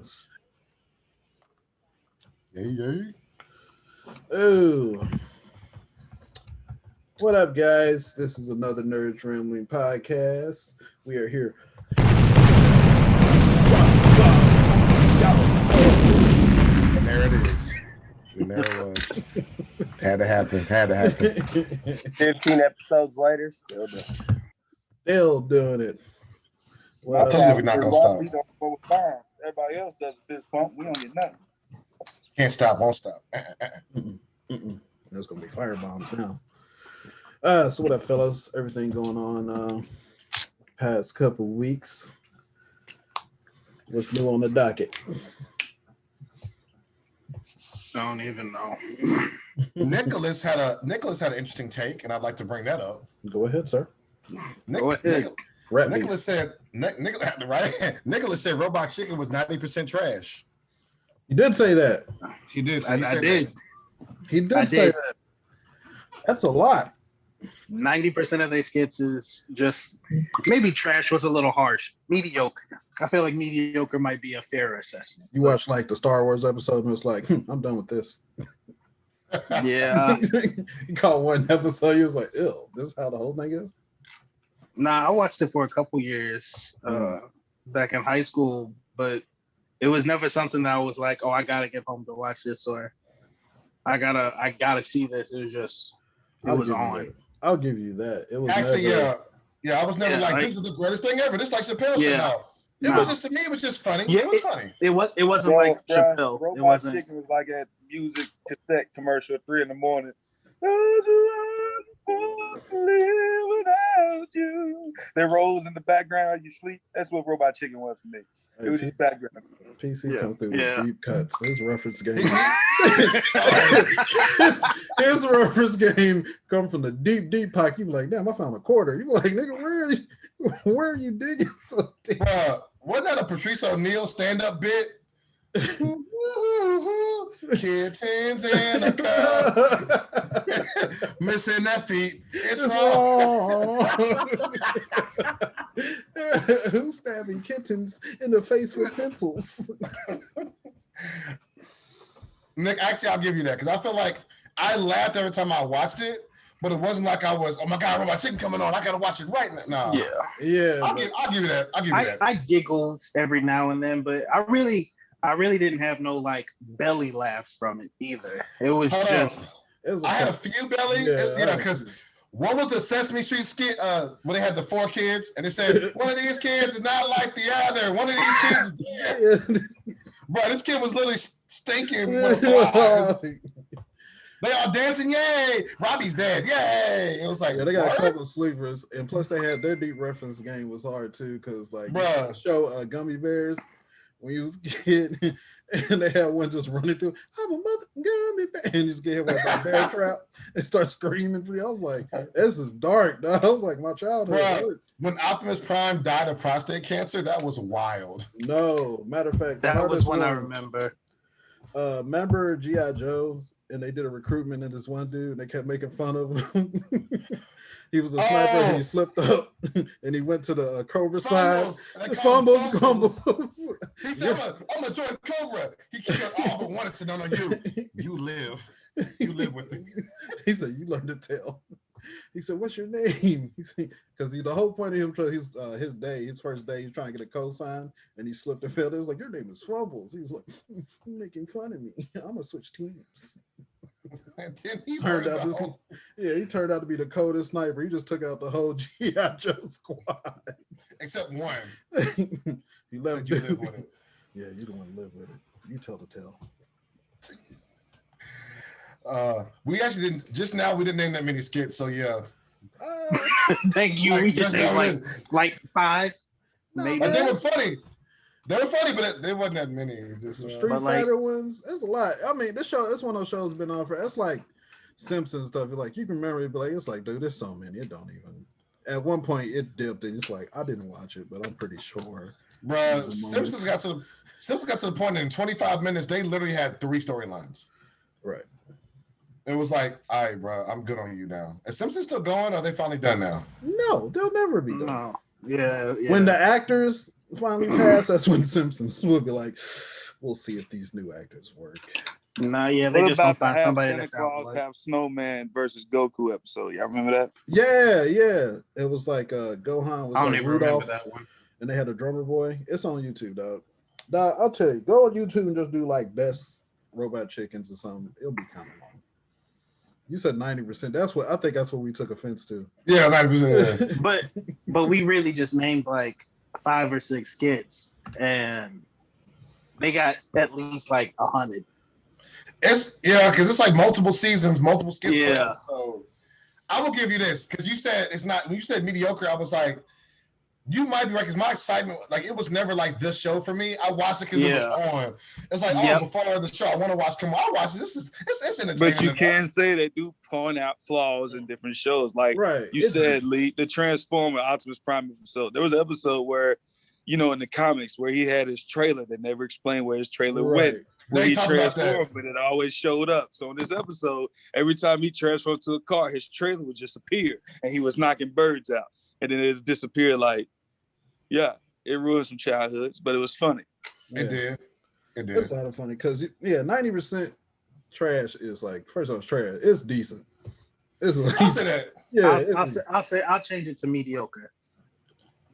Nerdz. Yay. Oh, what up, guys? This is another Nerdz Rambling podcast. We are here. And there it is. And there it was. Had to happen. 15 episodes later, Still doing it. I told you we're not gonna stop. We don't go with time. Everybody else does a fist pump. We don't get nothing. Can't stop, won't stop. There's gonna be firebombs now. So what up, fellas? Everything going on past couple weeks? What's new on the docket? Don't even know. Nicholas had an interesting take, and I'd like to bring that up. Go ahead, sir. Go ahead. Nicholas said Nicholas said Robot Chicken was 90% trash. You did say that. He did. I did. He did say that. That's a lot. 90% of their skits is just maybe trash was a little harsh. Mediocre. I feel like mediocre might be a fair assessment. You watched like the Star Wars episode and it's like, I'm done with this. Yeah. You caught one episode, you was like, ew, this is how the whole thing is? Nah, I watched it for a couple years back in high school, but it was never something that I was like, oh, I gotta get home to watch this, or I gotta see this. It was just was on. I'll give you that. It was actually never, yeah. I was never like, this is the greatest thing ever. This is like Chappelle said now. It was just, to me, it was just funny. Yeah, it was funny. It wasn't like Chappelle. Robot it wasn't. Chicken was like a music cassette commercial at 3 a.m. Live without you. There rolls in the background you sleep. That's what Robot Chicken was for me. It was just background. PC come through with deep cuts. His reference game. his reference game come from the deep pocket. You be like, damn, I found a quarter. You be like, nigga, where are you digging? So deep? Wasn't that a Patrice O'Neal stand-up bit? Kittens in a cup. Missing that feet. It's wrong. Who's stabbing kittens in the face with pencils? Nick, actually, I'll give you that because I feel like I laughed every time I watched it, but it wasn't like I was, oh my God, Robot Chicken coming on. I got to watch it right now. No. Yeah. I'll give you that. I giggled every now and then, but I really didn't have no like belly laughs from it either. It was I had a few belly, because what was the Sesame Street skit when they had the 4 kids and they said one of these kids is not like the other. One of these kids is dead. Bro, this kid was literally stinking with a fly. They all dancing, yay! Robbie's dead, yay! It was like, they got a couple of sleepers, and plus they had their deep reference game was hard too, because like the show Gummy Bears when you was a kid, and they had one just running through, I'm a mother gummy bear, and you just get hit with a bear trap and start screaming for you. I was like, this is dark, dog. I was like, my childhood hurts. When Optimus Prime died of prostate cancer, that was wild. No, matter of fact, that was one I remember. Remember G.I. Joe? And they did a recruitment in this one dude, and they kept making fun of him. He was a sniper, and he slipped up, and he went to the Cobra side. The fumbles. He said, I'm going to join Cobra. He killed all but one and said, no, you live. You live with it. He said, you learn to tell. He said, what's your name? Because the whole point of him, his first day, he's trying to get a cosign, and he slipped and fell. It was like, your name is Fumbles. He's like, you're making fun of me. I'm going to switch teams. He turned out to be the coldest sniper. He just took out the whole G.I. Joe squad. Except one. He left. You live with it. Yeah, you don't want to live with it. You tell the tale. We actually didn't. Just now, we didn't name that many skits. So yeah. Thank you. We just named like 5. Maybe. But they were funny. But they wasn't that many. Just Street Fighter ones. There's a lot. I mean, this show. It's one of those shows been on for. It's like Simpsons stuff. Like you can remember it, but like it's like, dude, there's so many. It don't even. At one point, it dipped, and it's like I didn't watch it, but I'm pretty sure. Bro, Simpsons got to the point in 25 minutes they literally had 3 storylines. Right. It was like, all right, bro, I'm good on you now. Is Simpsons still going, or are they finally done now? No, they'll never be done. No. Yeah. When the actors finally passed, that's when Simpsons would be like, we'll see if these new actors work. Nah, yeah, they What just gonna about the find half somebody Santa that's Claus, like. half snowman versus Goku episode? Y'all remember that? Yeah. It was like Gohan was I don't like even Rudolph, remember that one. and they had a drummer boy. It's on YouTube, dog. Dog, I'll tell you, go on YouTube and just do like best robot chickens or something. It'll be kind of long. You said 90%. That's what we took offense to. Yeah, 90%. Yeah. But we really just named like 5 or 6 skits, and they got at least like 100. It's because it's like multiple seasons, multiple skits per Yeah. episode. I will give you this because you said it's not. When you said mediocre, I was like, you might be right. Because my excitement, like, it was never like this show for me. I watched it because it was on. It's like, before the show, I want to watch. Come on, I watch this. It's entertaining. But you can say they do point out flaws in different shows. Like you said, Lee, the Transformer Optimus Prime episode. There was an episode where, in the comics where he had his trailer that never explained where his trailer went. When he transformed, but it always showed up. So in this episode, every time he transformed to a car, his trailer would just appear, and he was knocking birds out, and then it disappeared. Like, it ruined some childhoods, but it was funny. Yeah. It did. It's a lot of funny because 90% trash is like, first off, it's trash. It's decent. It's I'll say that. Yeah, I'll change it to mediocre.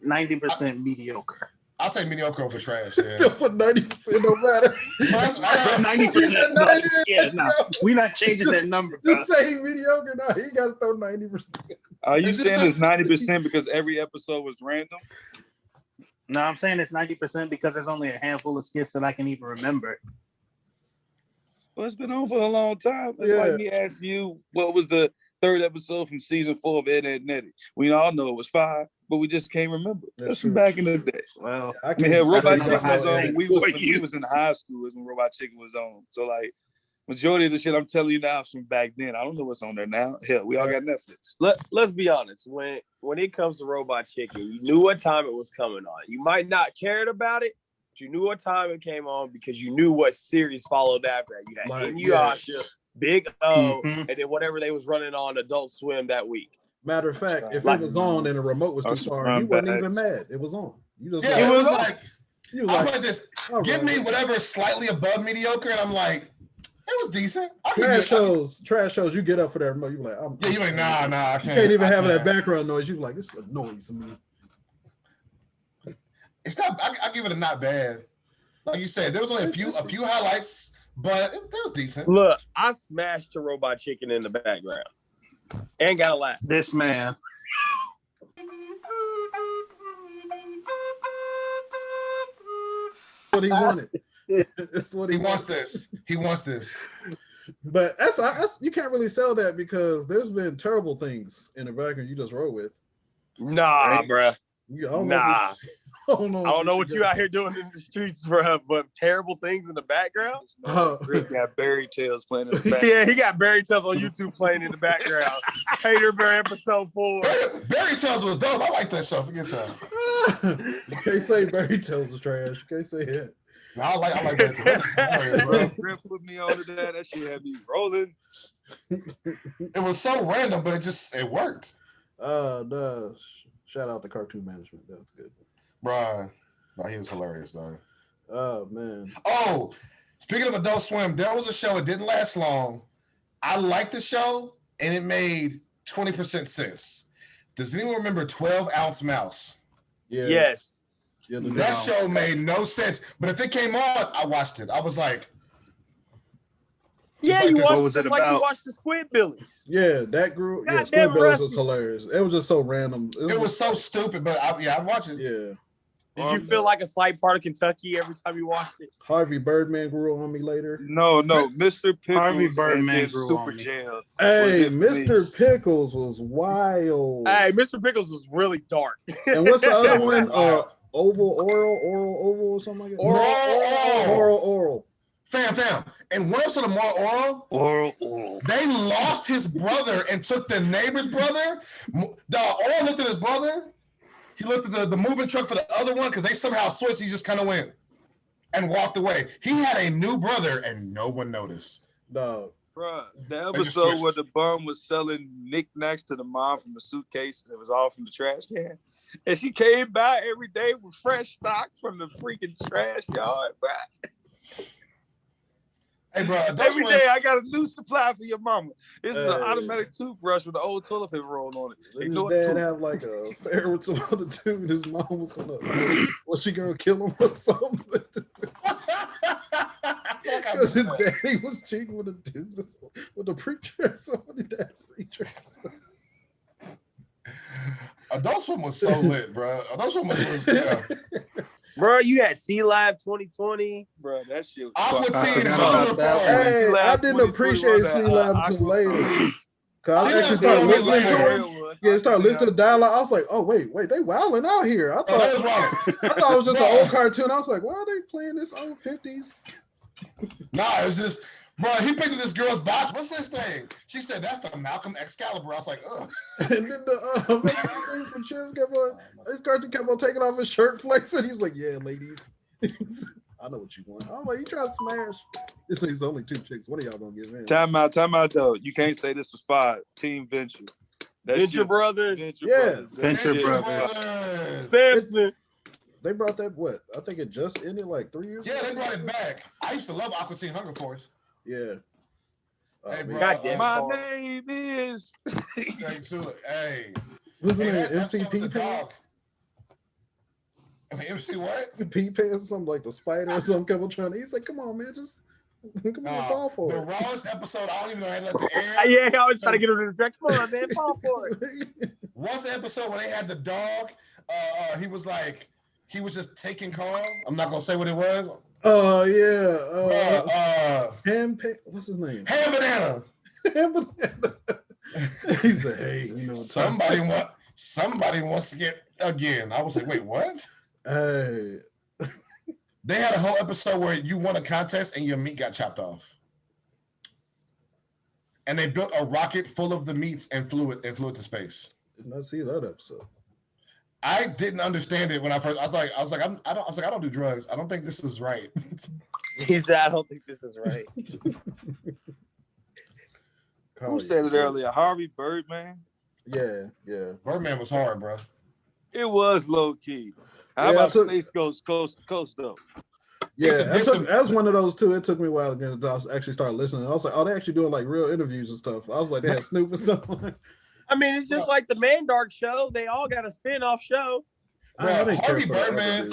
90% mediocre. I'll take mediocre over trash. Yeah. Still put 90%, no matter. 90%. Yeah, no, we're not changing that number. Just saying mediocre. No, you got to throw 90%. Are you saying it's 90% because every episode was random? No, I'm saying it's 90% because there's only a handful of skits that I can even remember. Well, it's been on for a long time. It's like me asking you what was the 3rd episode from season 4 of Ed, Edd n Eddy. We all know it was 5, but we just can't remember. That's from back in the day. Well, Robot Chicken was on. We was in high school when Robot Chicken was on. So like, majority of the shit I'm telling you now is from back then. I don't know what's on there now. Hell, we all got Netflix. Let's be honest. When it comes to Robot Chicken, you knew what time it was coming on. You might not cared about it, but you knew what time it came on because you knew what series followed after that. You had Inuyasha, Big O, and then whatever they was running on Adult Swim that week. Matter of fact, if it was on and the remote was too far, you wasn't even mad. It was on. You just it was like, I'm like this. Give me whatever is slightly above mediocre, and I'm like, it was decent. Trash shows. You get up for that remote. You be like, you like, nah, I can't. You can't even have that background noise. You be like, this annoys me. It's not. I give it a not bad. Like you said, there was only a few highlights, but it was decent. Look, I smashed to Robot Chicken in the background. Ain't gotta laugh. This man. What he wanted. It's what he wants. He wants this. But that's you can't really sell that because there's been terrible things in the background you just roll with. Nah, bruh. Nah. I don't know what you out here doing in the streets, bro, but terrible things in the background. Rick got Berry Tales playing in the background. Yeah, he got Berry Tales on YouTube playing in the background. Hater Bear episode 4. Berry Tales was dope. I like that show. Forget y'all. You can't say Berry Tales is trash. You can't say it. No, I like Berry Tales. Rick put me on to that. That shit had me rolling. It was so random, but it worked. No. Shout out to Cartoon Management. That was good. Bruh. No, he was hilarious, though. Oh, man. Oh, speaking of Adult Swim, there was a show. It didn't last long. I liked the show, and it made 20% sense. Does anyone remember 12-Ounce Mouse? Yeah. Yes. Yeah, that show made no sense. But if it came on, I watched it. I was like, yeah, you watched it like you watched the Squidbillies. Yeah, that group. Yeah, Squidbillies was hilarious. It was just so random. It was so stupid, but I'd watch it. Yeah. Did you feel like a slight part of Kentucky every time you watched it? Harvey Birdman grew on me later. No, Mr. Pickles. Harvey Birdman grew Super on me. Jam. Hey, Mr. Pickles was wild. Hey, Mr. Pickles was really dark. And what's the other one? Oral or something like that? Oral. Fam. And one episode of Oral, they lost his brother and took the neighbor's brother. Oral looked at his brother. He looked at the moving truck for the other one because they somehow switched. He just kind of went and walked away. He had a new brother and no one noticed. No. Bruh, the episode where the bum was selling knickknacks to the mom from the suitcase and it was all from the trash can. And she came by every day with fresh stock from the freaking trash yard, bro. Hey, bro. Every day I got a new supply for your mama. This is an automatic toothbrush with an old toilet paper roll on it. Did his dad have like a affair with some other dude? His mom was was she gonna kill him or something? Because his daddy was cheating with a dude, with a preacher. Somebody that preacher. Adult Swim was so lit, bro. Adult Swim was yeah. Bro, you had C-Lab 2020. Bro, that shit was Hey, I didn't appreciate C-Lab until later. Cause I actually started listening to it. Yeah, started listening to the dialogue. I was like, oh, wait, they wilding out here. I thought it was just an old cartoon. I was like, why are they playing this old 50s? Nah, it was just, bro, he picked up this girl's box. What's this thing? She said, that's the Malcolm Excalibur. I was like, ugh. And then the from Chiz kept on, this cartoon kept on taking off his shirt flexing. He's like, yeah, ladies. I know what you want. I'm like, you trying to smash. This is only 2 chicks. What are y'all gonna give in? Time out though. You can't say this was 5. Team Venture. Venture Brothers. Venture Brothers. Samson. They brought that, what? I think it just ended like 3 years ago. Yeah, they brought it back. I used to love Aqua Teen Hunger Force. Yeah. Hey, bro. My name is. Hey. What's his name? MCP Pants? MC what? P Pants, something like the spider or something. Couple trying to. He's like, come on, man, just come on, fall for the it. The rawest episode, I don't even know how to let the air. Yeah, I was trying to get him to the track. Come on, man, fall for it. What's the episode where they had the dog? He was like, he was just taking Carl. I'm not gonna say what it was. Oh yeah. What's his name? Ham Banana. Ham Banana. He said, hey, you know, somebody wants to get again. I was like, wait, what? Hey. They had a whole episode where you won a contest and your meat got chopped off. And they built a rocket full of the meats and flew it to space. Did not see that episode. I didn't understand it when I first. I was like, I don't do drugs. I don't think this is right. He said, I don't think this is right. Who said it earlier? Harvey Birdman? Yeah. Birdman was hard, bro. It was low key. How about Space Ghost Coast to Coast though? Yeah, that's one of those too. It took me a while to actually start listening. I was like, oh, they're actually doing like real interviews and stuff. I was like, they had Snoop and stuff. I mean, it's just like the Mandark show. They all got a spin-off show. Bro, Harvey Birdman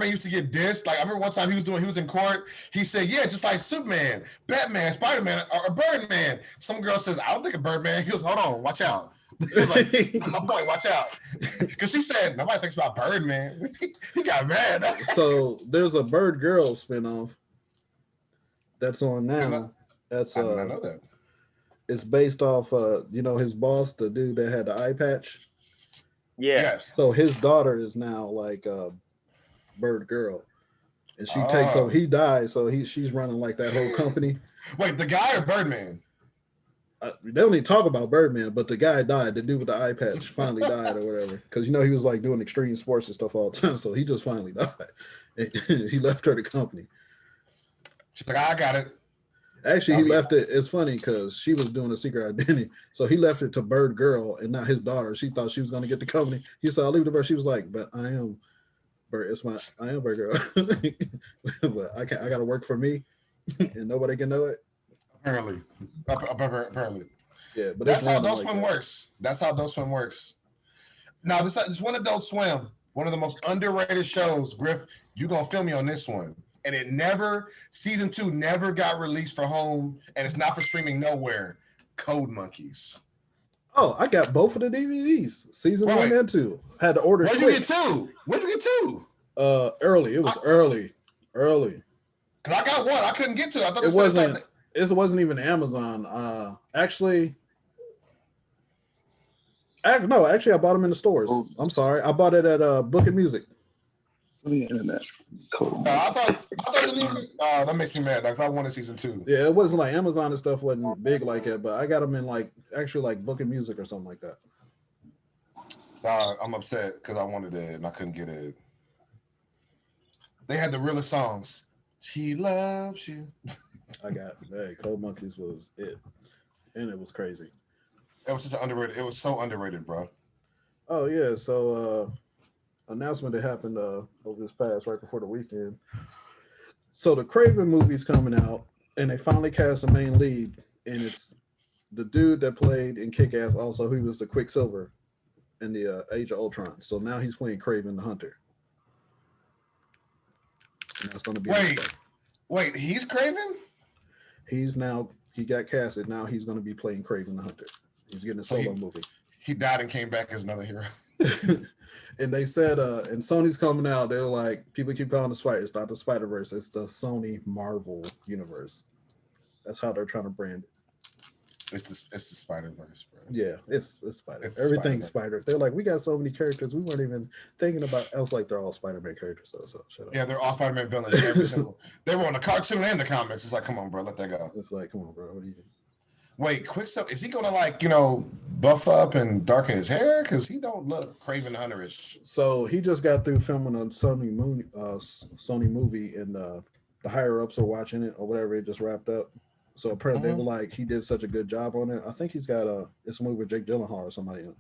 used to get dissed. Like I remember one time he was in court. He said, yeah, just like Superman, Batman, Spider-Man, or Birdman. Some girl says, I don't think of Birdman. He goes, hold on, watch out. He was like, my boy, watch out. Because she said, nobody thinks about Birdman. He got mad. So there's a Bird Girl spinoff that's on now. I did not know that. It's based off, his boss, the dude that had the eye patch. Yeah. Yes. So his daughter is now like Bird Girl, and she takes over. He died, so she's running like that whole company. Wait, the guy or Birdman? They don't even talk about Birdman, but the guy died. The dude with the eye patch finally died or whatever, because he was like doing extreme sports and stuff all the time. So he just finally died. And he left her the company. She's like, I got it. Actually, he left it. It's funny because she was doing a secret identity, so he left it to Bird Girl and not his daughter. She thought she was going to get the company. He said, "I'll leave it to her." She was like, "But I am Bird. I am Bird Girl. But I got to work for me, and nobody can know it." Apparently. Yeah, but that's how Adult Swim works. That's how Adult Swim works. Now, this one Adult Swim, one of the most underrated shows. Griff, you gonna film me on this one? And season 2 never got released for home, and it's not for streaming nowhere. Code Monkeys. Oh, I got both of the DVDs, season 1 and 2. Had to order. Where'd you get 2? Where'd you get 2? Early. It was early. Cause I got 1. I couldn't get 2. I thought it wasn't even Amazon. Actually, I bought them in the stores. I'm sorry. I bought it at Book and Music. The internet. Cool. I thought that makes me mad because I wanted season 2. Yeah, it wasn't like Amazon and stuff wasn't big like that, but I got them in like Book and Music or something like that. I'm upset because I wanted it and I couldn't get it. They had the realest songs. She loves you. Cold Monkeys was it, and it was crazy. It was such an underrated. It was so underrated, bro. Oh yeah, so announcement that happened over this past right before the weekend. So the Craven movie's coming out, and they finally cast the main lead, and it's the dude that played in Kick-Ass. Also, he was the Quicksilver in the Age of Ultron. So now he's playing Craven the Hunter. And that's going to be wait, he's Craven? He got casted. Now he's going to be playing Craven the Hunter. He's getting a solo movie. He died and came back as another hero. And they said, and Sony's coming out. They're like, people keep calling the Spider. It's not the Spider-Verse. It's the Sony Marvel universe. That's how they're trying to brand it. It's the Spider-Verse, bro. Yeah, it's Spider. Everything's Spider. They're like, we got so many characters. We weren't even thinking about. I was like, they're all Spider-Man characters. So shut up. Yeah, they're all Spider-Man villains. Every single. They were on the cartoon and the comics. It's like, come on, bro, let that go. It's like, come on, bro. What are you doing? Wait, Quicksilver, is he gonna buff up and darken his hair? Because he don't look Craven Hunter-ish. So he just got through filming a Sony movie, and the higher ups are watching it or whatever. It just wrapped up. So apparently they were like, he did such a good job on it. I think he's got it's a movie with Jake Gyllenhaal or somebody in it.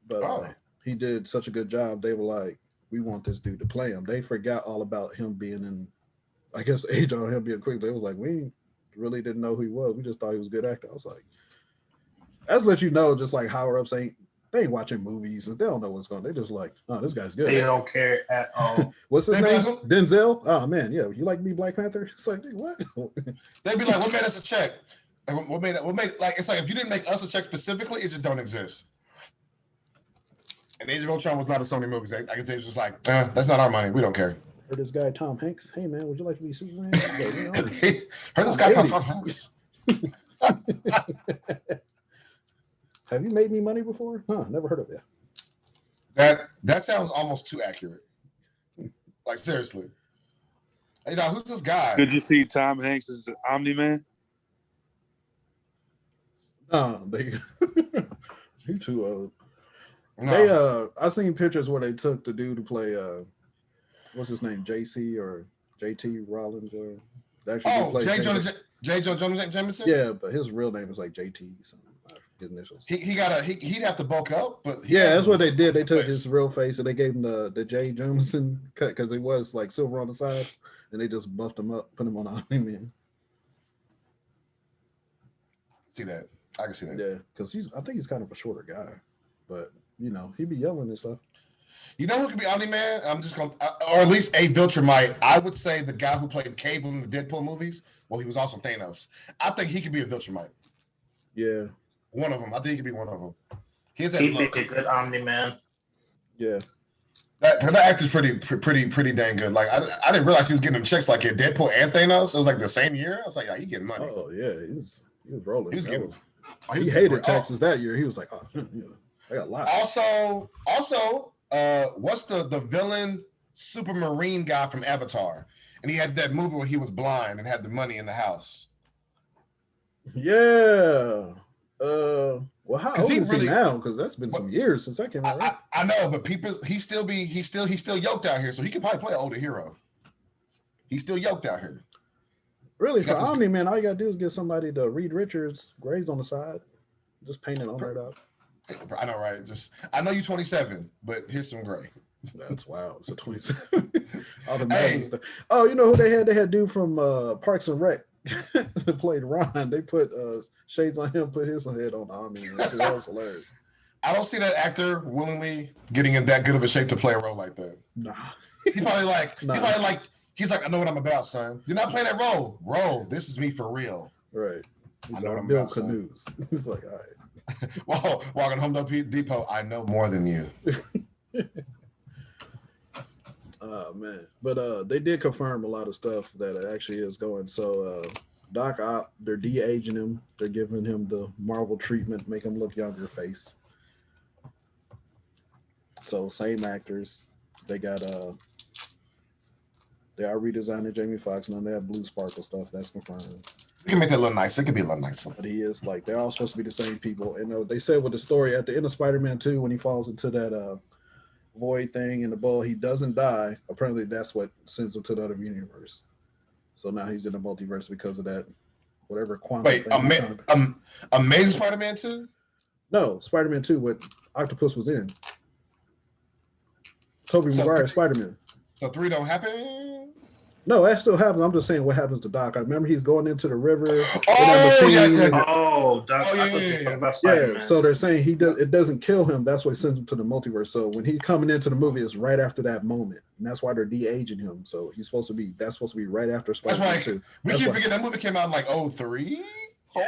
But he did such a good job. They were like, we want this dude to play him. They forgot all about him being in, I guess, age on him being quick. They was like, we really didn't know who he was. We just thought he was a good actor. I was like, that's let you know, just like higher ups ain't watching movies and they don't know what's going on. They just like, oh, this guy's good. They don't care at all. What's his name? Denzel? Oh man, yeah. You like me, Black Panther? It's like, what? They'd be like, what made us a check? What made it's like if you didn't make us a check specifically, it just don't exist. And Age of Ultron was not a Sony movie. I guess they was just like, that's not our money. We don't care. Heard this guy Tom Hanks. Hey man, would you like to be Superman? Heard this guy Tom Hanks. Have you made me money before? Huh? Never heard of you. That sounds almost too accurate. Like seriously. Hey, now who's this guy? Did you see Tom Hanks as Omni-Man? No, he too old. No. I seen pictures where they took the dude to play what's his name, JC or JT Rollins or J. Jonah Jameson? Yeah, but his real name is like JT something. His initials. He'd have to bulk up, but that's what they did. They took his real face and they gave him the J. Jameson cut because it was like silver on the sides, and they just buffed him up, put him on Omni-Man. See that? I can see that. Yeah, because I think he's kind of a shorter guy, but he'd be yelling and stuff. You know who could be Omni-Man? I'm just going to, or at least a Viltrumite. I would say the guy who played Cable in the Deadpool movies. Well, he was also Thanos. I think he could be a Viltrumite. Yeah. One of them. I think he could be one of them. He'd be a good Omni-Man. Yeah. That actor's pretty dang good. Like I didn't realize he was getting them checks like in Deadpool and Thanos. It was like the same year. I was like, yeah, he getting money. Oh yeah, he was rolling. He hated Texas that year. He was like, oh, I got lots. Also, what's the villain super marine guy from Avatar? And he had that movie where he was blind and had the money in the house. Yeah. Well, how old is he now? Because that's been some years since that came out. Right? I know, but he's still yoked out here, so he could probably play an older hero. He's still yoked out here. Really, for Omni-Man, all you gotta do is get somebody to Reed Richards grays on the side, just paint it on right out. I know, right? I know you're 27, but here's some gray. That's wild. It's a 27. All the stuff. Oh, you know who they had? They had dude from Parks and Rec that played Ron. They put shades on him, put his head on Omni-Man too. That was hilarious. I don't see that actor willingly getting in that good of a shape to play a role like that. Nah. He's like, I know what I'm about, son. You're not playing that role. This is me for real. Right. He's like Bill Canoes. He's like, all right. Well, walking Home Depot, I know more than you. Oh man. But they did confirm a lot of stuff that actually is going. So Doc Ock, they're de-aging him. They're giving him the Marvel treatment, make him look younger face. So same actors. They got they are redesigning Jamie Foxx, and then they have blue sparkle stuff. That's confirmed. You can make that a little nicer. It could be a little nicer. But he is like, they're all supposed to be the same people. And they said with the story at the end of Spider-Man 2, when he falls into that void thing in the bowl, he doesn't die. Apparently that's what sends him to the other universe. So now he's in the multiverse because of that, whatever quantum thing. Amazing Spider-Man 2? No, Spider-Man 2, what Octopus was in. Tobey Maguire Spider-Man. So 3 don't happen? No, that still happens. I'm just saying what happens to Doc. I remember he's going into the river in that machine. Yeah. So they're saying it doesn't kill him. That's what sends him to the multiverse. So when he's coming into the movie, it's right after that moment, and that's why they're de-aging him. So that's supposed to be right after Spider-Man 2. We keep forgetting that movie came out in like 03, 4,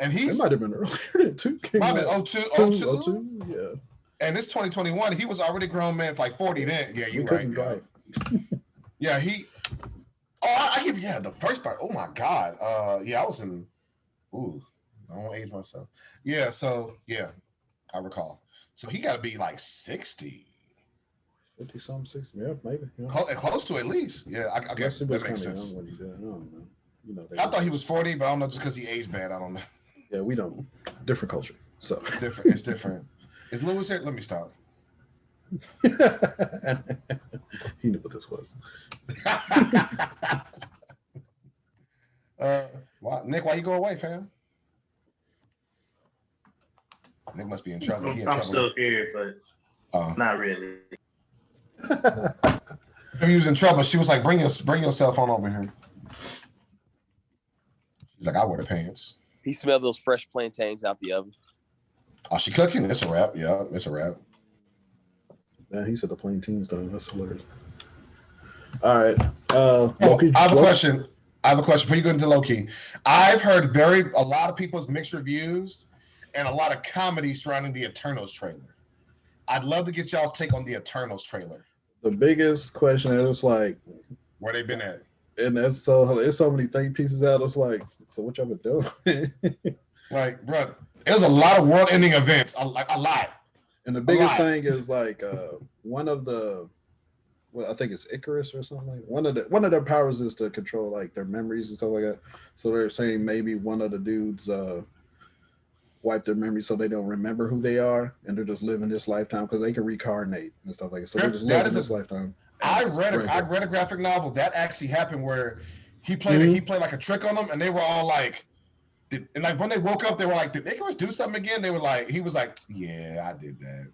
and it might have been earlier. 2 came out. Might have been 02, yeah. And it's 2021. He was already a grown man, like 40 then. Yeah, you right. Drive. Yeah, I give the first part. Oh my God. I was in. Ooh, I won't age myself. Yeah, so yeah, I recall. So he got to be like 60. 50 something, 60. Yeah, maybe. Yeah. Close to at least. Yeah, I guess it was that makes kind of sense. young when he did. I don't know. I thought he was 40, but I don't know, just because he aged bad. I don't know. Yeah, we don't. Different culture. So it's different. It's different. Is Louis here? Let me stop. He knew what this was. Nick, why you go away, fam? Nick must be in trouble. I'm still here, but not really. He was in trouble. She was like, bring your cell phone over here. He's like, I wear the pants. He smelled those fresh plantains out the oven. Oh, she cooking? It's a wrap. Yeah, it's a wrap. Man, he said the plantains though. That's hilarious. All right. Loki, I have a question. Before you go into Loki. I've heard a lot of people's mixed reviews and a lot of comedy surrounding the Eternals trailer. I'd love to get y'all's take on the Eternals trailer. The biggest question is like, where they been at? And that's there's so many think pieces out. It's like, so what y'all been doing? Like, bro, there's a lot of world-ending events. A lot. And the biggest thing is like one of the, I think it's Icarus or something. One of their powers is to control like their memories and stuff like that. So they're saying maybe one of the dudes wipe their memories so they don't remember who they are, and they're just living this lifetime because they can reincarnate and stuff like that. So they're just living this lifetime. I read a graphic novel that actually happened where he played like a trick on them, and they were all like, and like when they woke up, they were like, "Did Icarus do something again?" They were like, he was like, "Yeah, I did that."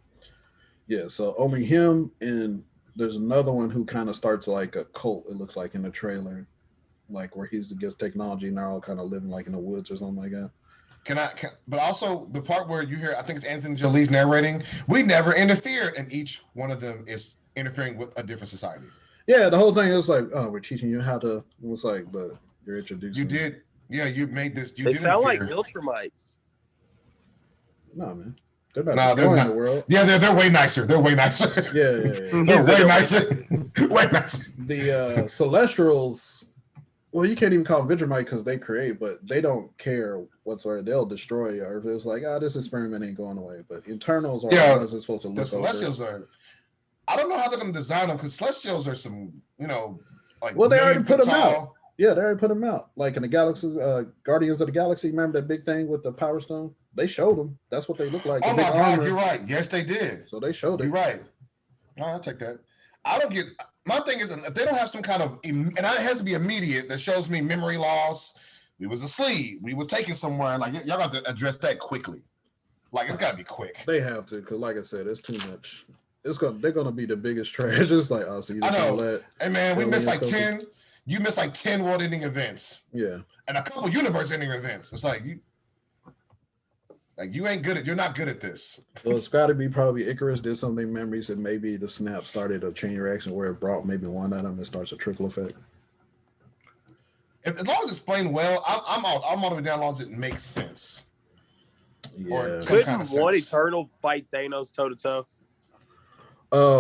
Yeah, so only him, and there's another one who kind of starts like a cult. It looks like in the trailer, like where he's against technology and they're all kind of living like in the woods or something like that. But also the part where you hear, I think it's Anthony Jolie's narrating, we never interfered, and each one of them is interfering with a different society. Yeah, the whole thing is like, oh, we're teaching you how to. It's like, but you're introducing. You did, yeah. You made this. They sound like Viltrumites. No, man, they're not destroying the world. Yeah, they're way nicer. They're way nicer. Yeah. They're way nicer. Way nicer. The Celestials. Well, you can't even call them Viltrumite because they create, but they don't care whatsoever. They'll destroy Earth. It's like, this experiment ain't going away. But Eternals are the ones that's supposed to look over. The Celestials are. I don't know how they're going to design them because Celestials are some, like. Well, they already put them out. Yeah, they already put them out. Like in the Galaxy, Guardians of the Galaxy. Remember that big thing with the Power Stone? They showed them. That's what they look like. Oh my God, you're right. Yes, they did. So they showed it. You're right. All right, I'll take that. I don't get. My thing is, if they don't have some kind of, and it has to be immediate, that shows me memory loss. We was asleep. We was taken somewhere. Like y'all got to address that quickly. Like it's got to be quick. They have to, because like I said, it's too much. They're gonna be the biggest trash. It's like, so you just gonna let. Hey man, we missed like 10. You missed like 10 world-ending events. Yeah. And a couple universe-ending events. It's like you ain't good at. You're not good at this. Well, it's got to be probably Icarus did something memories, and maybe the snap started a chain reaction where it brought maybe one of them. It starts a trickle effect. As long as it's explained well, I'm all the way down as long as it makes sense. Yeah. Couldn't one Eternal fight Thanos toe to toe?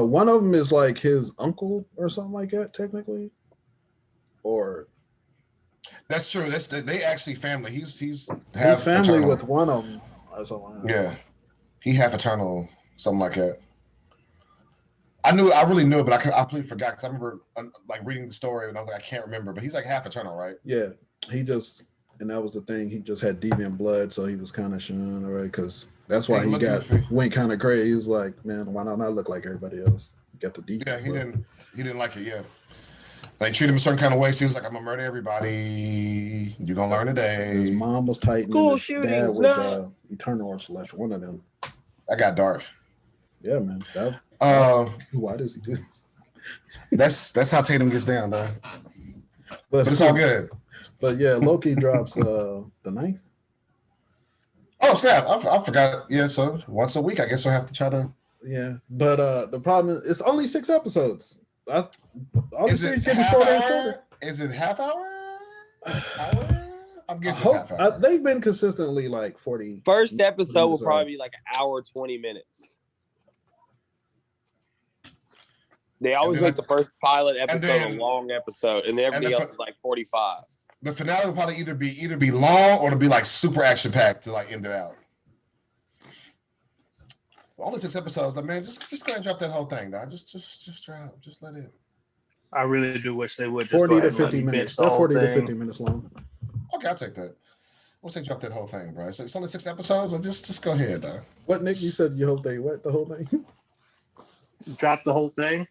One of them is like his uncle or something like that, technically. Or. That's true. They actually family. He's family Eternal. With one of them. Yeah, he half Eternal, something like that. I really knew it, but I completely forgot because I remember like reading the story and I was like, I can't remember. But he's like half Eternal, right? Yeah, and that was the thing. He just had deviant blood, so he was kind of shunned, right? Because that's why he went kind of crazy. He was like, man, why not look like everybody else? He got the deviant. Yeah, he didn't like it. Yeah. They treat him a certain kind of way. So he was like, I'm gonna murder everybody. You're gonna learn today. His mom was Titan. School shootings. Dad was Eternal or Celestial. One of them. That got dark. Yeah, man. Why does he do this? That's how Tatum gets down, though. But it's all good. But yeah, Loki drops the 9th. Oh snap! I forgot. Yeah, so once a week, I guess we'll have to try to. Yeah, but the problem is it's only 6 episodes. All the series getting shorter and shorter. Is it half hour? Hour? I'm guessing half hour. They've been consistently like 40. First episode will probably be like an hour 20 minutes. They always make the first pilot episode a long episode, and then everything else is like 45. The finale will probably either be long or it'll be like super action packed to like end it out. Only 6 episodes, like, man. Just go ahead and drop that whole thing, dog. Just drop. Just let it. I really do wish they would. 40 to 50 minutes. They're 40 to 50 minutes long. Okay, I'll take that. We'll say drop that whole thing, bro. So it's only 6 episodes. Just go ahead, dog. What, Nick? You said you hope they the whole thing? Drop the whole thing.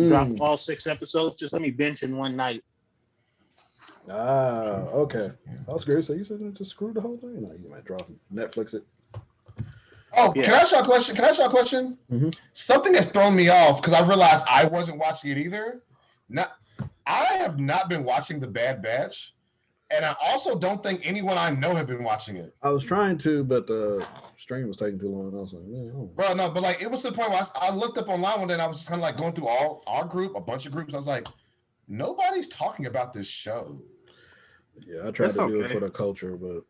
Drop all 6 episodes. Just let me binge in one night. Ah, okay. I was curious. So you said just screw the whole thing? No, you might drop it. Netflix it. Oh, yeah. Can I ask you a question? Mm-hmm. Something has thrown me off because I realized I wasn't watching it either. I have not been watching The Bad Batch, and I also don't think anyone I know have been watching it. I was trying to, but the stream was taking too long. I was like, man, bro, no, but like it was to the point where I looked up online one day and I was just kind of like going through our group, a bunch of groups. I was like, nobody's talking about this show. Yeah, I tried to do it for the culture, but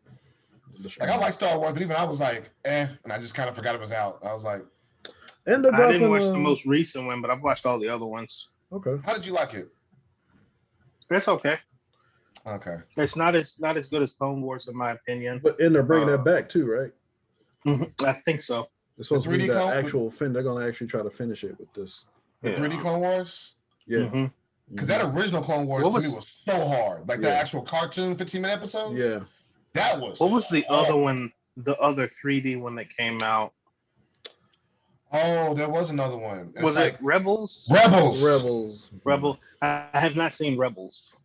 like I like Star Wars, but even I was like, and I just kind of forgot it was out. I was like, and I didn't watch the most recent one, but I've watched all the other ones. Okay. How did you like it? It's okay. Okay. It's not as good as Clone Wars in my opinion. But they're bringing that back too, right? Mm-hmm. I think so. It's supposed to be the actual fin. They're gonna actually try to finish it with this. The 3D Clone Wars. Yeah. Mm-hmm. Because that original Clone Wars to me was so hard. Like the actual cartoon 15-minute episodes. Yeah. That was. What was the other one? The other 3D one that came out? Oh, there was another one. Was it Rebels? Rebels. I have not seen Rebels.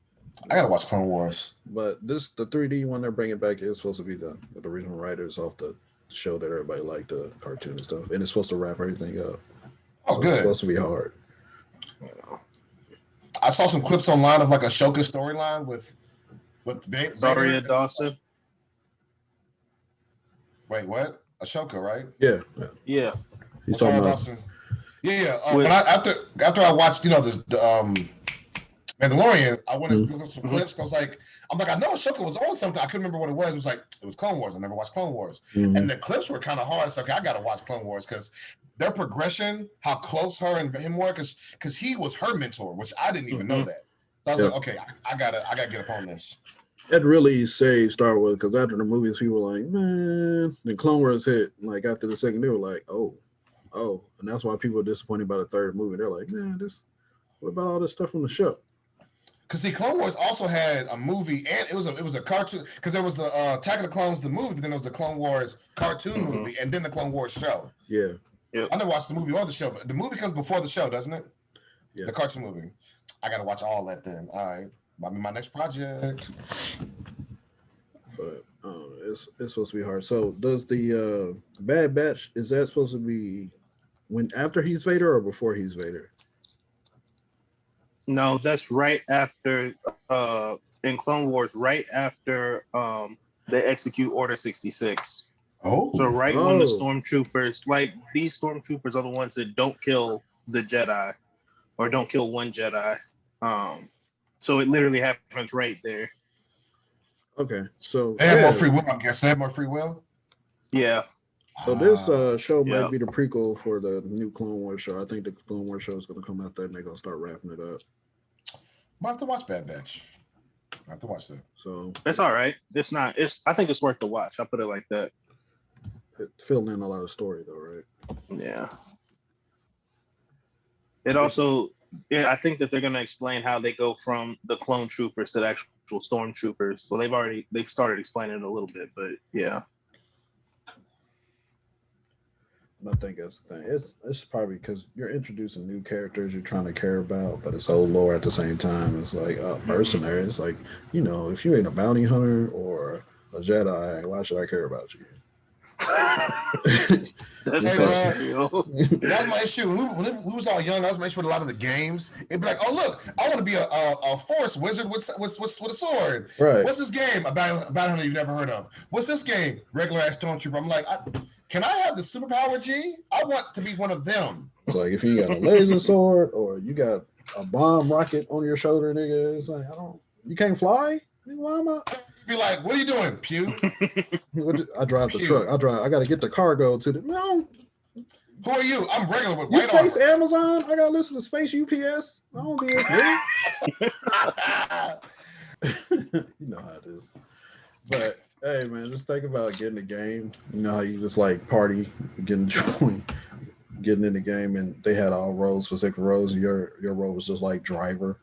I gotta watch Clone Wars. But the 3D one they're bringing back is supposed to be the original writers off the show that everybody liked, the cartoon and stuff, and it's supposed to wrap everything up. Oh, so good. It's supposed to be hard. I saw some clips online of like Ashoka storyline with Daria Dawson. Wait, what? Ashoka, right? Yeah. He's talking about. Yeah. After I watched, the Mandalorian, I went and looked at some clips. I was like, I know Ashoka was on something. I couldn't remember what it was. It was Clone Wars. I never watched Clone Wars, and the clips were kind of hard. It's okay, I gotta watch Clone Wars because their progression, how close her and him were, because he was her mentor, which I didn't even know that. So I was like, okay, I gotta get up on this. It really saved Star Wars because after the movies, people were like, man, the Clone Wars hit. Like after the second, they were like, oh, and that's why people were disappointed by the third movie. They're like, man, what about all this stuff from the show? Because see, Clone Wars also had a movie, and it was a cartoon. Because there was the Attack of the Clones, the movie, but then there was the Clone Wars cartoon movie, and then the Clone Wars show. Yeah. I never watched the movie or the show, but the movie comes before the show, doesn't it? Yeah. The cartoon movie. I gotta watch all that then. All right, might be my next project. But it's supposed to be hard. So does the Bad Batch, is that supposed to be after he's Vader or before he's Vader? No, that's right after in Clone Wars, right after they execute Order 66. Oh. So when the stormtroopers, like these stormtroopers are the ones that don't kill the Jedi or don't kill one Jedi. So it literally happens right there. Okay. So they have more free will, I guess. They have more free will? Yeah. So this show might be the prequel for the new Clone Wars show. I think the Clone Wars show is going to come out there and they're going to start wrapping it up. Might have to watch Bad Batch. I have to watch that. So it's all right. I think it's worth the watch. I'll put it like that. It filled in a lot of story though, right? Yeah. It also, I think that they're going to explain how they go from the clone troopers to the actual stormtroopers. Well, they've started explaining it a little bit, but yeah. I think that's the thing. It's probably because you're introducing new characters you're trying to care about, but it's old lore at the same time. It's like mercenary. It's like, if you ain't a bounty hunter or a Jedi, why should I care about you? That's that's my issue. When we was all young, I was making sure with a lot of the games. It'd be like, oh look, I want to be a force wizard with a sword. Right. What's this game about him you've never heard of? What's this game? Regular ass stormtrooper. I'm like, can I have the superpower G? I want to be one of them. It's like if you got a laser sword or you got a bomb rocket on your shoulder, nigga, it's like you can't fly? Why am I? Be like, what are you doing, Pew? I drive the truck. I gotta get the cargo to the no. Who are you? I'm regular with white Space armor. Amazon? I gotta listen to Space UPS. I don't be this nigga. You know how it is. But hey man, just think about getting the game. You know how you just like party, getting in the game, and they had all roles, specific roles, and your role was just like driver.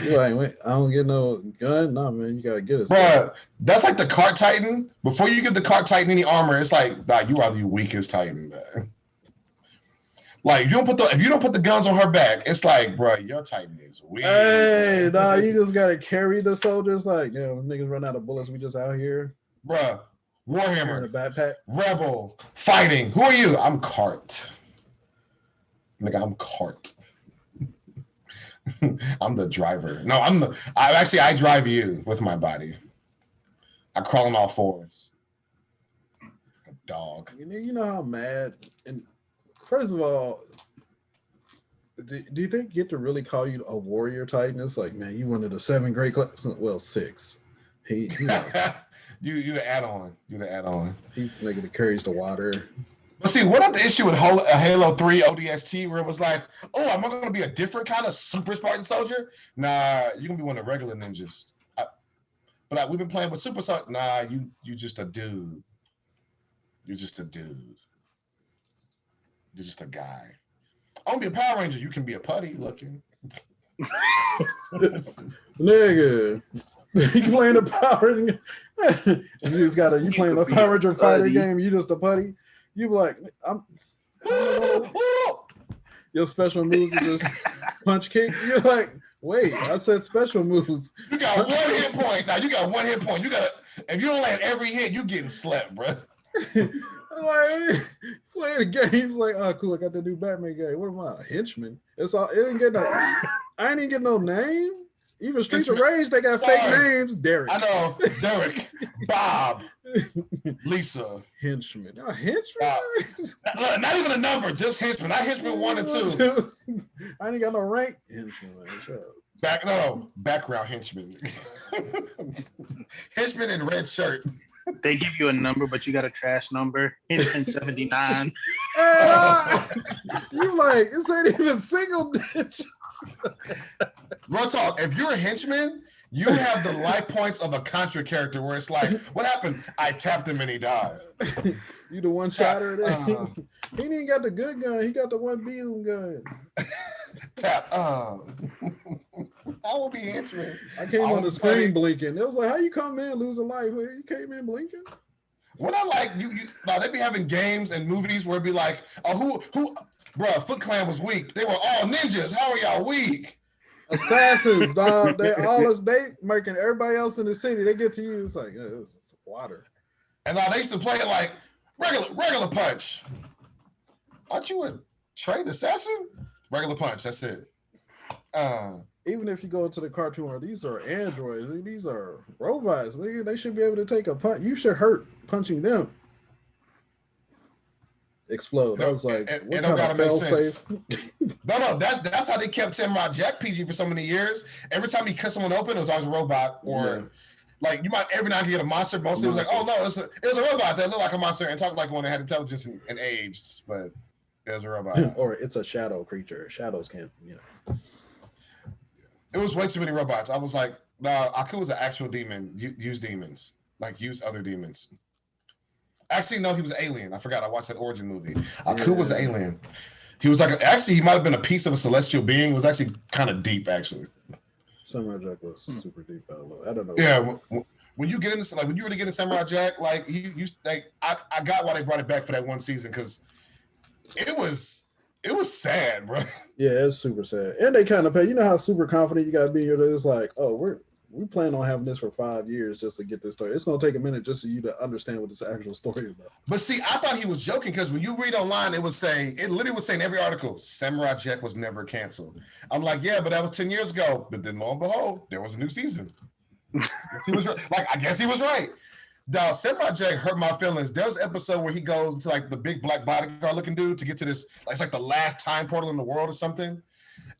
You're like, I don't get no gun. No, man, you gotta get it. Bro, that's like the Cart Titan. Before you give the Cart Titan any armor, it's like, nah, you are the weakest Titan, man. Like if you don't put the guns on her back, it's like, bro, your Titan is weak. Hey, nah, you just gotta carry the soldiers. Like, niggas run out of bullets. We just out here, bro. Warhammer, in a backpack, Rebel, fighting. Who are you? I'm Cart. Nigga, I'm Cart. I'm the driver. No, I drive you with my body. I crawl on all fours. A dog. You know how mad, and first of all, do you think you get to really call you a warrior titan? It's like, man, you one of the 7 great class. Well, 6. He you the add-on. You the add-on. He's making the carries the water. But see, what about the issue with Halo 3 ODST where it was like, oh, am I going to be a different kind of super Spartan soldier? Nah, you're going to be one of the regular ninjas. But we've been playing with super soldier. Nah, you just a dude. You're just a dude. You're just a guy. I want to be a Power Ranger. You can be a putty looking. Nigga. You playing a Power Ranger. You playing a Power Ranger fighter game. You just a putty. You like, your special moves are just punch kick. You're like, wait, I said special moves. You got one hit point. Now you got one hit point. If you don't land every hit, you getting slept, bro. Like playing a game, like, oh cool, I got the new Batman game. What am I, a henchman? It's all. It didn't get I ain't even get no name. Even Streets of Rage, they got fake names. Derek. I know. Derek. Bob. Lisa. Henchman. Oh, henchman? Not even a number, just henchman. Not henchman 1 and 2. I ain't got no rank. Henchman. Background henchman. Henchman in red shirt. They give you a number, but you got a trash number. Henchman 79. You like, this ain't even single digits. Real talk, if you're a henchman, you have the life points of a Contra character where it's like, what happened? I tapped him and he died. You the one shotter there. He didn't got the good gun. He got the 1 beam gun. Tap. I will be henchman. I came on the screen blinking. It was like, how you come in losing life? You came in blinking? What I like, they be having games and movies where it be like, oh, who, bruh, Foot Clan was weak. They were all ninjas. How are y'all weak? Assassins, dog. They making everybody else in the city. They get to you. It's like, it's water. And they used to play it like regular punch. Aren't you a trained assassin? Regular punch. That's it. Even if you go into the cartoon, these are androids. These are robots. They should be able to take a punch. You should hurt punching them. Explode. I was like, what kind of fail safe? No, that's how they kept Samurai Jack PG for so many years. Every time he cut someone open, it was always a robot, or like you might every now and then get a monster. Mostly it was like, oh no, it was a robot that looked like a monster and talked like one that had intelligence and aged, but it was a robot. Or it's a shadow creature. Shadows can't, It was way too many robots. I was like, no, Aku was an actual demon. Use demons, like use other demons. Actually, no, he was an alien. I forgot. I watched that origin movie. Aku was an alien. He was like, he might have been a piece of a celestial being. It was actually kind of deep, actually. Samurai Jack was super deep. I don't know. Yeah, when you get into when you really get into Samurai Jack, like I got why they brought it back for that one season because it was sad, bro. Yeah, it's super sad. And they kind of pay. You know how super confident you gotta be. It's like, oh, we plan on having this for 5 years just to get this story. It's gonna take a minute just for you to understand what this actual story is about. But see, I thought he was joking because when you read online, it literally was saying every article, Samurai Jack was never canceled. I'm like, yeah, but that was 10 years ago. But then lo and behold, there was a new season. He was right. Like, I guess he was right. Now, Samurai Jack hurt my feelings. There was an episode where he goes into like the big black bodyguard looking dude to get to this, like, it's like the last time portal in the world or something.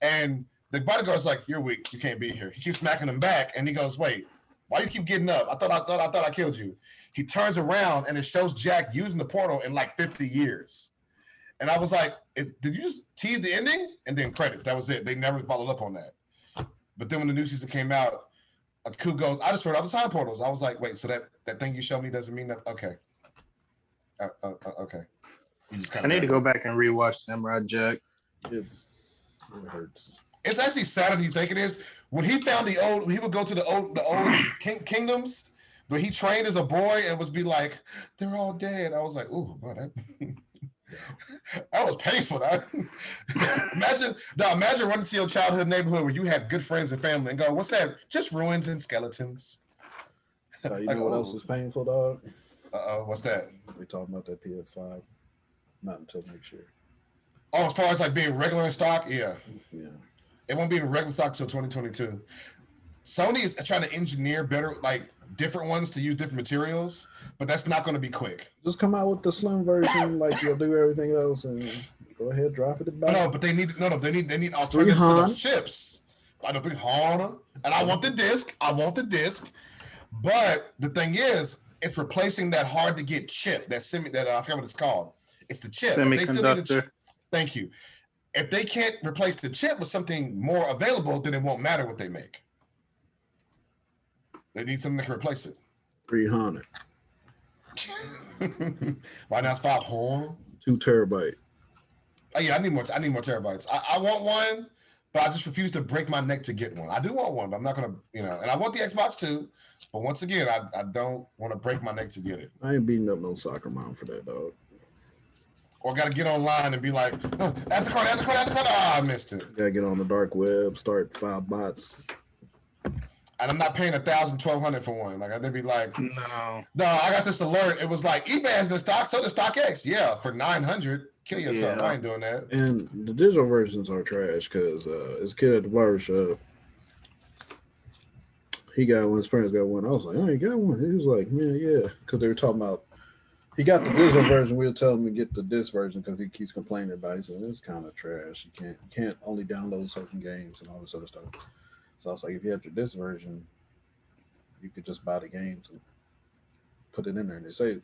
And the bodyguard's like, "You're weak. You can't be here." He keeps smacking him back, and he goes, "Wait, why you keep getting up? I thought I killed you." He turns around, and it shows Jack using the portal in like 50 years. And I was like, "Did you just tease the ending?" And then credits. That was it. They never followed up on that. But then when the new season came out, Aku goes, "I just heard all the time portals." I was like, "Wait, so that thing you showed me doesn't mean that?" Okay. Okay. You just I need to go back and rewatch Samurai Jack. It hurts. It's actually sadder than you think it is. When he found when he would go to the old kingdoms, but he trained as a boy and was be like, "They're all dead." I was like, "Ooh, boy, that was painful." Imagine running to your childhood neighborhood where you had good friends and family and go, "What's that?" "Just ruins and skeletons." You know what else is painful, dog? What's that? We talking about that PS5. Not until next year. Oh, as far as like being regular in stock, yeah. It won't be in regular stock until 2022. Sony is trying to engineer better, like different ones to use different materials, but that's not going to be quick. Just come out with the slim version, like you'll do everything else, and go ahead, drop it back. No, but they need alternatives to those chips. I know 300, and I want the disc. But the thing is, it's replacing that hard to get chip, I forget what it's called. It's the chip. Semiconductor. Thank you. If they can't replace the chip with something more available, then it won't matter what they make. They need something that can replace it. 300. Right now it's 500. 2 terabyte. Oh yeah, I need more terabytes. I want one, but I just refuse to break my neck to get one. I do want one, but I'm not gonna, and I want the Xbox too. But once again, I don't want to break my neck to get it. I ain't beating up no soccer mom for that, dog. Or got to get online and be like, add the card. Oh, I missed it. Got to get on the dark web, start 5 bots. And I'm not paying $1,000, $1,200 for one. Like, they'd be like, no, I got this alert. It was like, eBay has the stock, so does StockX. Yeah, for $900. Kill yourself. I ain't doing that. And the digital versions are trash because this kid at the barbershop, he got one, his parents got one. I was like, I ain't got one. He was like, man, yeah. Because they were talking about, he got the digital version. We'll tell him to get the disc version because he keeps complaining about it. He said, it's kind of trash. You can't only download certain games and all this other stuff. So I was like, if you have your disc version, you could just buy the games and put it in there and it saves.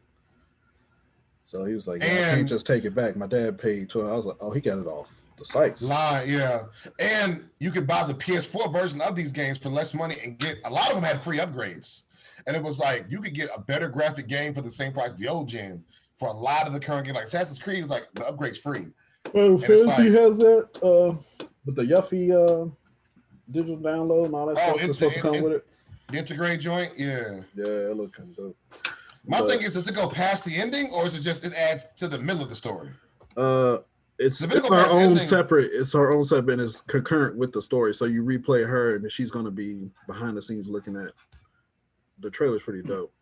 So he was like, I can't just take it back. My dad paid $12. I was like, oh, he got it off the sites. Yeah. And you could buy the PS4 version of these games for less money and get, a lot of them had free upgrades. And it was like, you could get a better graphic game for the same price as the old gen for a lot of the current game. Like Assassin's Creed was like, the upgrade's free. Well, Fantasy has that, with the Yuffie digital download and all that stuff that's supposed to come with it. The integrate joint, yeah. Yeah, it looks kind of dope. My thing is, does it go past the ending, or is it just it adds to the middle of the story? It's our own separate. It's our own separate, and it's concurrent with the story. So you replay her, and she's going to be behind the scenes looking at. The trailer's pretty dope.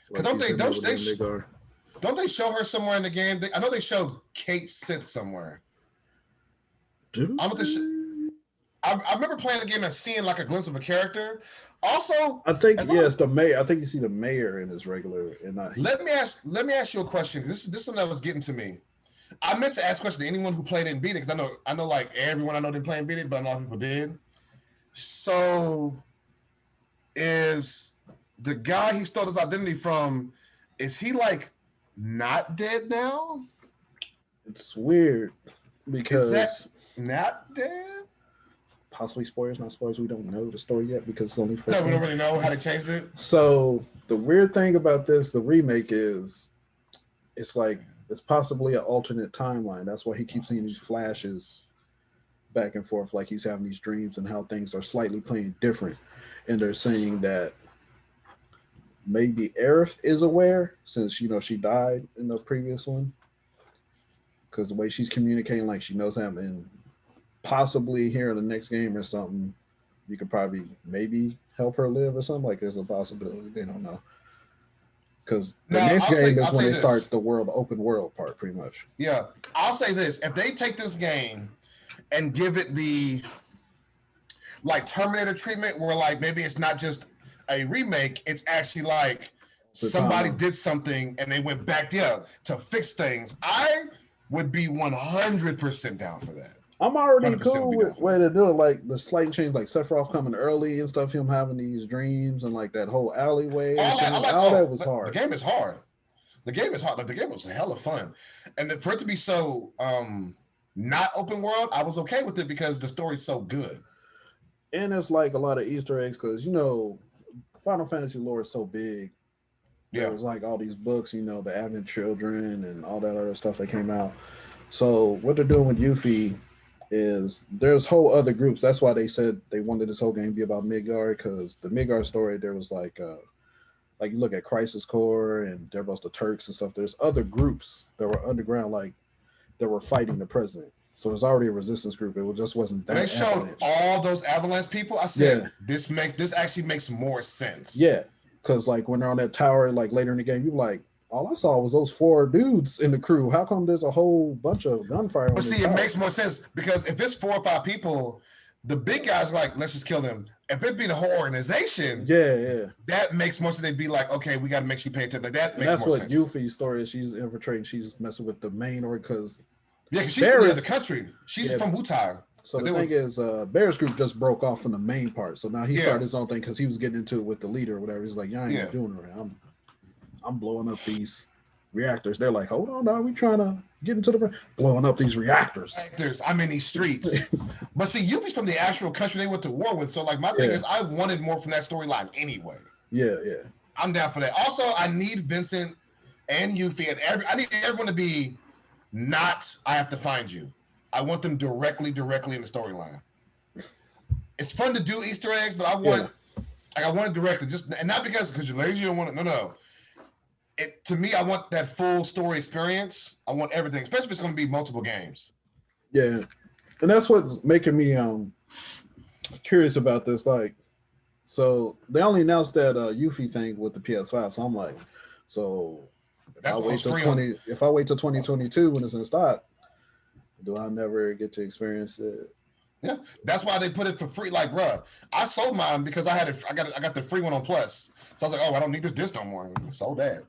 Like don't they show her somewhere in the game? I know they showed Kate Sith somewhere. I remember playing the game and seeing like a glimpse of a character. Also, I think it's the mayor. I think you see the mayor in his regular. Let me ask you a question. This is something that was getting to me. I meant to ask a question to anyone who played it and beat it because I know like everyone I know didn't play and beat it, but I know a lot of people did. So, is the guy he stole his identity from? Is he like not dead now? It's weird because is that not dead? Possibly spoilers, not spoilers. We don't know the story yet because it's only first. No, we don't really know how they changed it. So the weird thing about this, the remake is, it's like it's possibly an alternate timeline. That's why he keeps seeing these flashes back and forth, like he's having these dreams and how things are slightly playing different. And they're saying that maybe Aerith is aware since she died in the previous one, because the way she's communicating, like she knows him, and possibly here in the next game or something, you could probably maybe help her live or something. Like there's a possibility. They don't know. Because the next game is when they start the open world part, pretty much. Yeah, I'll say this: if they take this game and give it the like Terminator treatment, where like maybe it's not just a remake, it's actually like somebody did something and they went back there to fix things, I would be 100% down for that. I'm already cool with way to do it, like the slight change, like Sephiroth coming early and stuff, him having these dreams and like that whole alleyway. All that was hard. The game is hard. The game is hard. Like the game was a hell of fun, and for it to be so not open world, I was okay with it because the story's so good. And it's like a lot of Easter eggs because Final Fantasy lore is so big. Yeah, there was like all these books, the Advent Children and all that other stuff that came out. So what they're doing with Yuffie is there's whole other groups. That's why they said they wanted this whole game to be about Midgard, because the Midgard story, there was like you look at Crisis Core and there was the Turks and stuff. There's other groups that were underground, like that were fighting the president. So there's already a resistance group. It just wasn't that. They showed all those Avalanche people. I said, this actually makes more sense. Yeah, because like when they're on that tower, like later in the game, you're like, all I saw was those 4 dudes in the crew. How come there's a whole bunch of gunfire? But see, it makes more sense because if it's 4 or 5 people, the big guys are like, let's just kill them. If it be the whole organization, that makes more sense. They'd be like, okay, we got to make sure you pay attention. Like, that makes more sense. That's what Yuffie's story is. She's infiltrating. She's messing with the main because because she's from the other country. She's from Wutai. So the thing is, Bear's group just broke off from the main part. So now he started his own thing because he was getting into it with the leader or whatever. He's like, y'all ain't doing it right. I'm blowing up these reactors. They're like, hold on, now we trying to get into blowing up these reactors. I'm in these streets. But see, Yuffie's from the actual country they went to war with. So like my thing is, I wanted more from that storyline anyway. Yeah. I'm down for that. Also, I need Vincent and Yuffie and I need everyone to be not. I have to find you. I want them directly in the storyline. It's fun to do Easter eggs, but I want it directly. And not because you're lazy. You don't want it. No. To me, I want that full story experience. I want everything, especially if it's going to be multiple games. Yeah, and that's what's making me curious about this. Like, so they only announced that Yuffie thing with the PS5. So I'm like, if I wait till 2022 when it's in stock, do I never get to experience it? Yeah, that's why they put it for free. Like, bruh, I sold mine because I got the free one on Plus. So I was like, oh, I don't need this disc no more. So bad.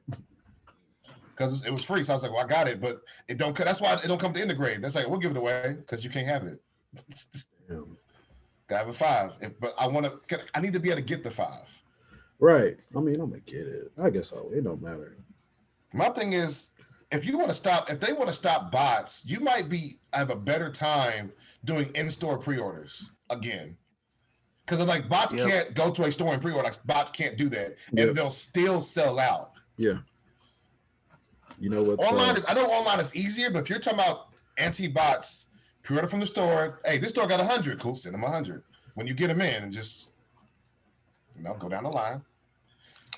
Because it was free. So I was like, well, I got it, but it don't. That's why it don't come to integrate. That's like, we'll give it away because you can't have it. Gotta have a 5. But I need to be able to get the 5. Right. I mean, I'm gonna get it. I guess it don't matter. My thing is, if they want to stop bots, you might have a better time doing in-store pre-orders again. Because like bots can't go to a store and pre-order. Like bots can't do that, and they'll still sell out. Yeah. You know what? I know online is easier, but if you're talking about anti-bots, pre-order from the store. Hey, this store got 100. Cool, send them 100. When you get them in, and just go down the line.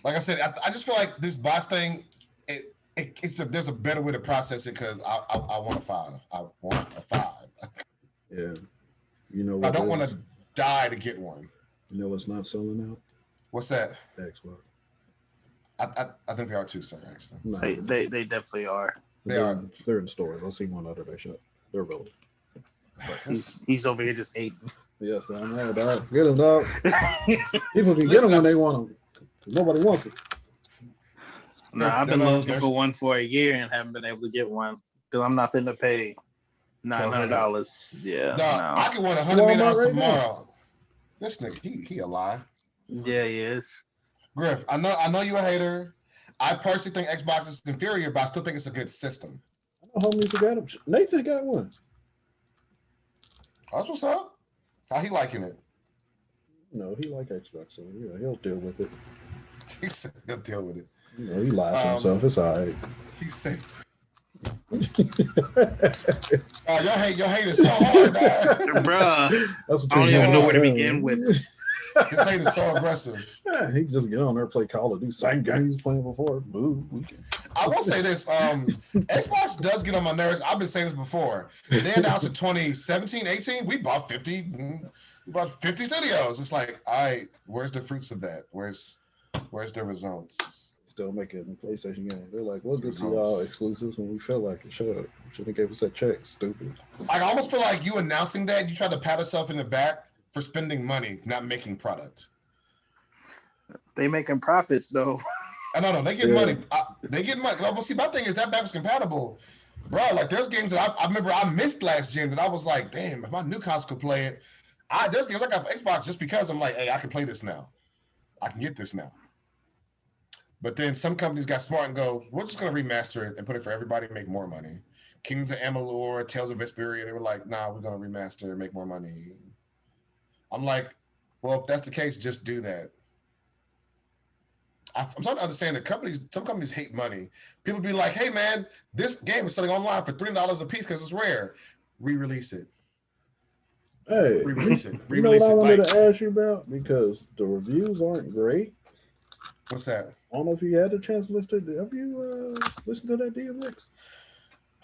Like I said, I just feel like this bots thing. There's a better way to process it because I want a 5. I want a 5. Yeah. You know what? I don't want to die to get one. You know what's not selling out? What's that? Xbox. I think they are too, sir. Actually, no. They definitely are. They're in stores. I'll see one other they shut. They're available. He's over here just hating. Yes, I'm mad, dog. Get them, dog. People can get them when they want them. Nobody wants it. No, I've been looking for one for a year and haven't been able to get one because I'm not finna pay $900. Yeah, no. I can win $100 million tomorrow. This nigga, he a lie. Yeah, he is. Griff, I know you're a hater. I personally think Xbox is inferior, but I still think it's a good system. I know homies who got him. Nathan got one. That's what's up. How he liking it? No, he like Xbox, so yeah, he'll deal with it. He said he'll deal with it. He lied to himself. It's all right. He said. Your hate is so hard, man. Bruh. I don't even know where to begin with. His hate is so aggressive. Yeah, he can just get on there, play Call of Duty, same game he was playing before. Boo. I will say this: Xbox does get on my nerves. I've been saying this before. They announced in 2017, 18, we bought 50. bought 50 studios. It's like, all right, where's the fruits of that? Where's the results? Still making PlayStation games. They're like, we'll get to y'all exclusives when we feel like it. Shut up. Should have gave us that check, stupid. I almost feel like you announcing that, you try to pat yourself in the back for spending money, not making product. They making profits though. I don't know. They get money. They get money. Well, see, my thing is that backwards compatible. Bro, like there's games that I remember I missed last gen that I was like, damn, if my new console could play it. There's games I got for Xbox just because I'm like, hey, I can play this now. I can get this now. But then some companies got smart and go, we're just going to remaster it and put it for everybody and make more money. Kingdoms of Amalur, Tales of Vesperia, they were like, nah, we're going to remaster and make more money. I'm like, well, if that's the case, just do that. I'm starting to understand that some companies hate money. People be like, hey, man, this game is selling online for $3 a piece because it's rare. Re-release it. Hey, re-release it. You know what I wanted to ask you about? Because the reviews aren't great. What's that? I don't know if you had a chance to listen to. Have you listened to that DMX?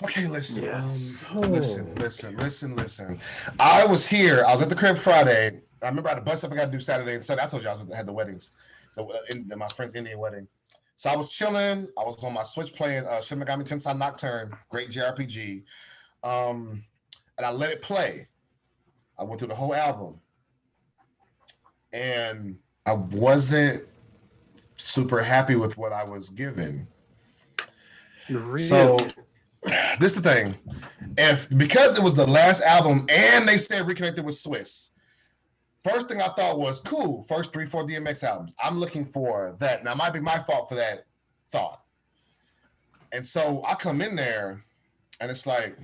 Okay, listen. Listen. I was here. I was at the crib Friday. I remember I had a bunch of stuff I got to do Saturday and Sunday. I told you I had the weddings, my friend's Indian wedding. So I was chilling. I was on my Switch playing Shin Megami Tensei Nocturne, great JRPG, and I let it play. I went through the whole album, and I wasn't super happy with what I was given. Really? So this is the thing. Because it was the last album and they said reconnected with Swiss, first thing I thought was cool, first 3-4 DMX albums. I'm looking for that. Now it might be my fault for that thought. And so I come in there and it's like,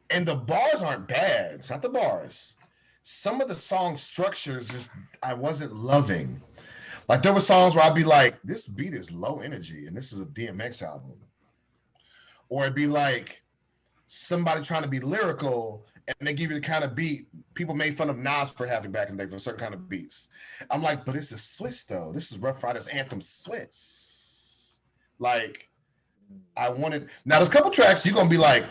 and the bars aren't bad. It's not the bars. Some of the song structures just I wasn't loving. Like there were songs where I'd be like, this beat is low energy and this is a DMX album. Or it'd be like somebody trying to be lyrical and they give you the kind of beat people made fun of Nas for having back in the day for certain kind of beats. I'm like, but this is Swiss though. This is Rough Riders Anthem Swiss. Like I wanted, now there's a couple tracks you're gonna be like,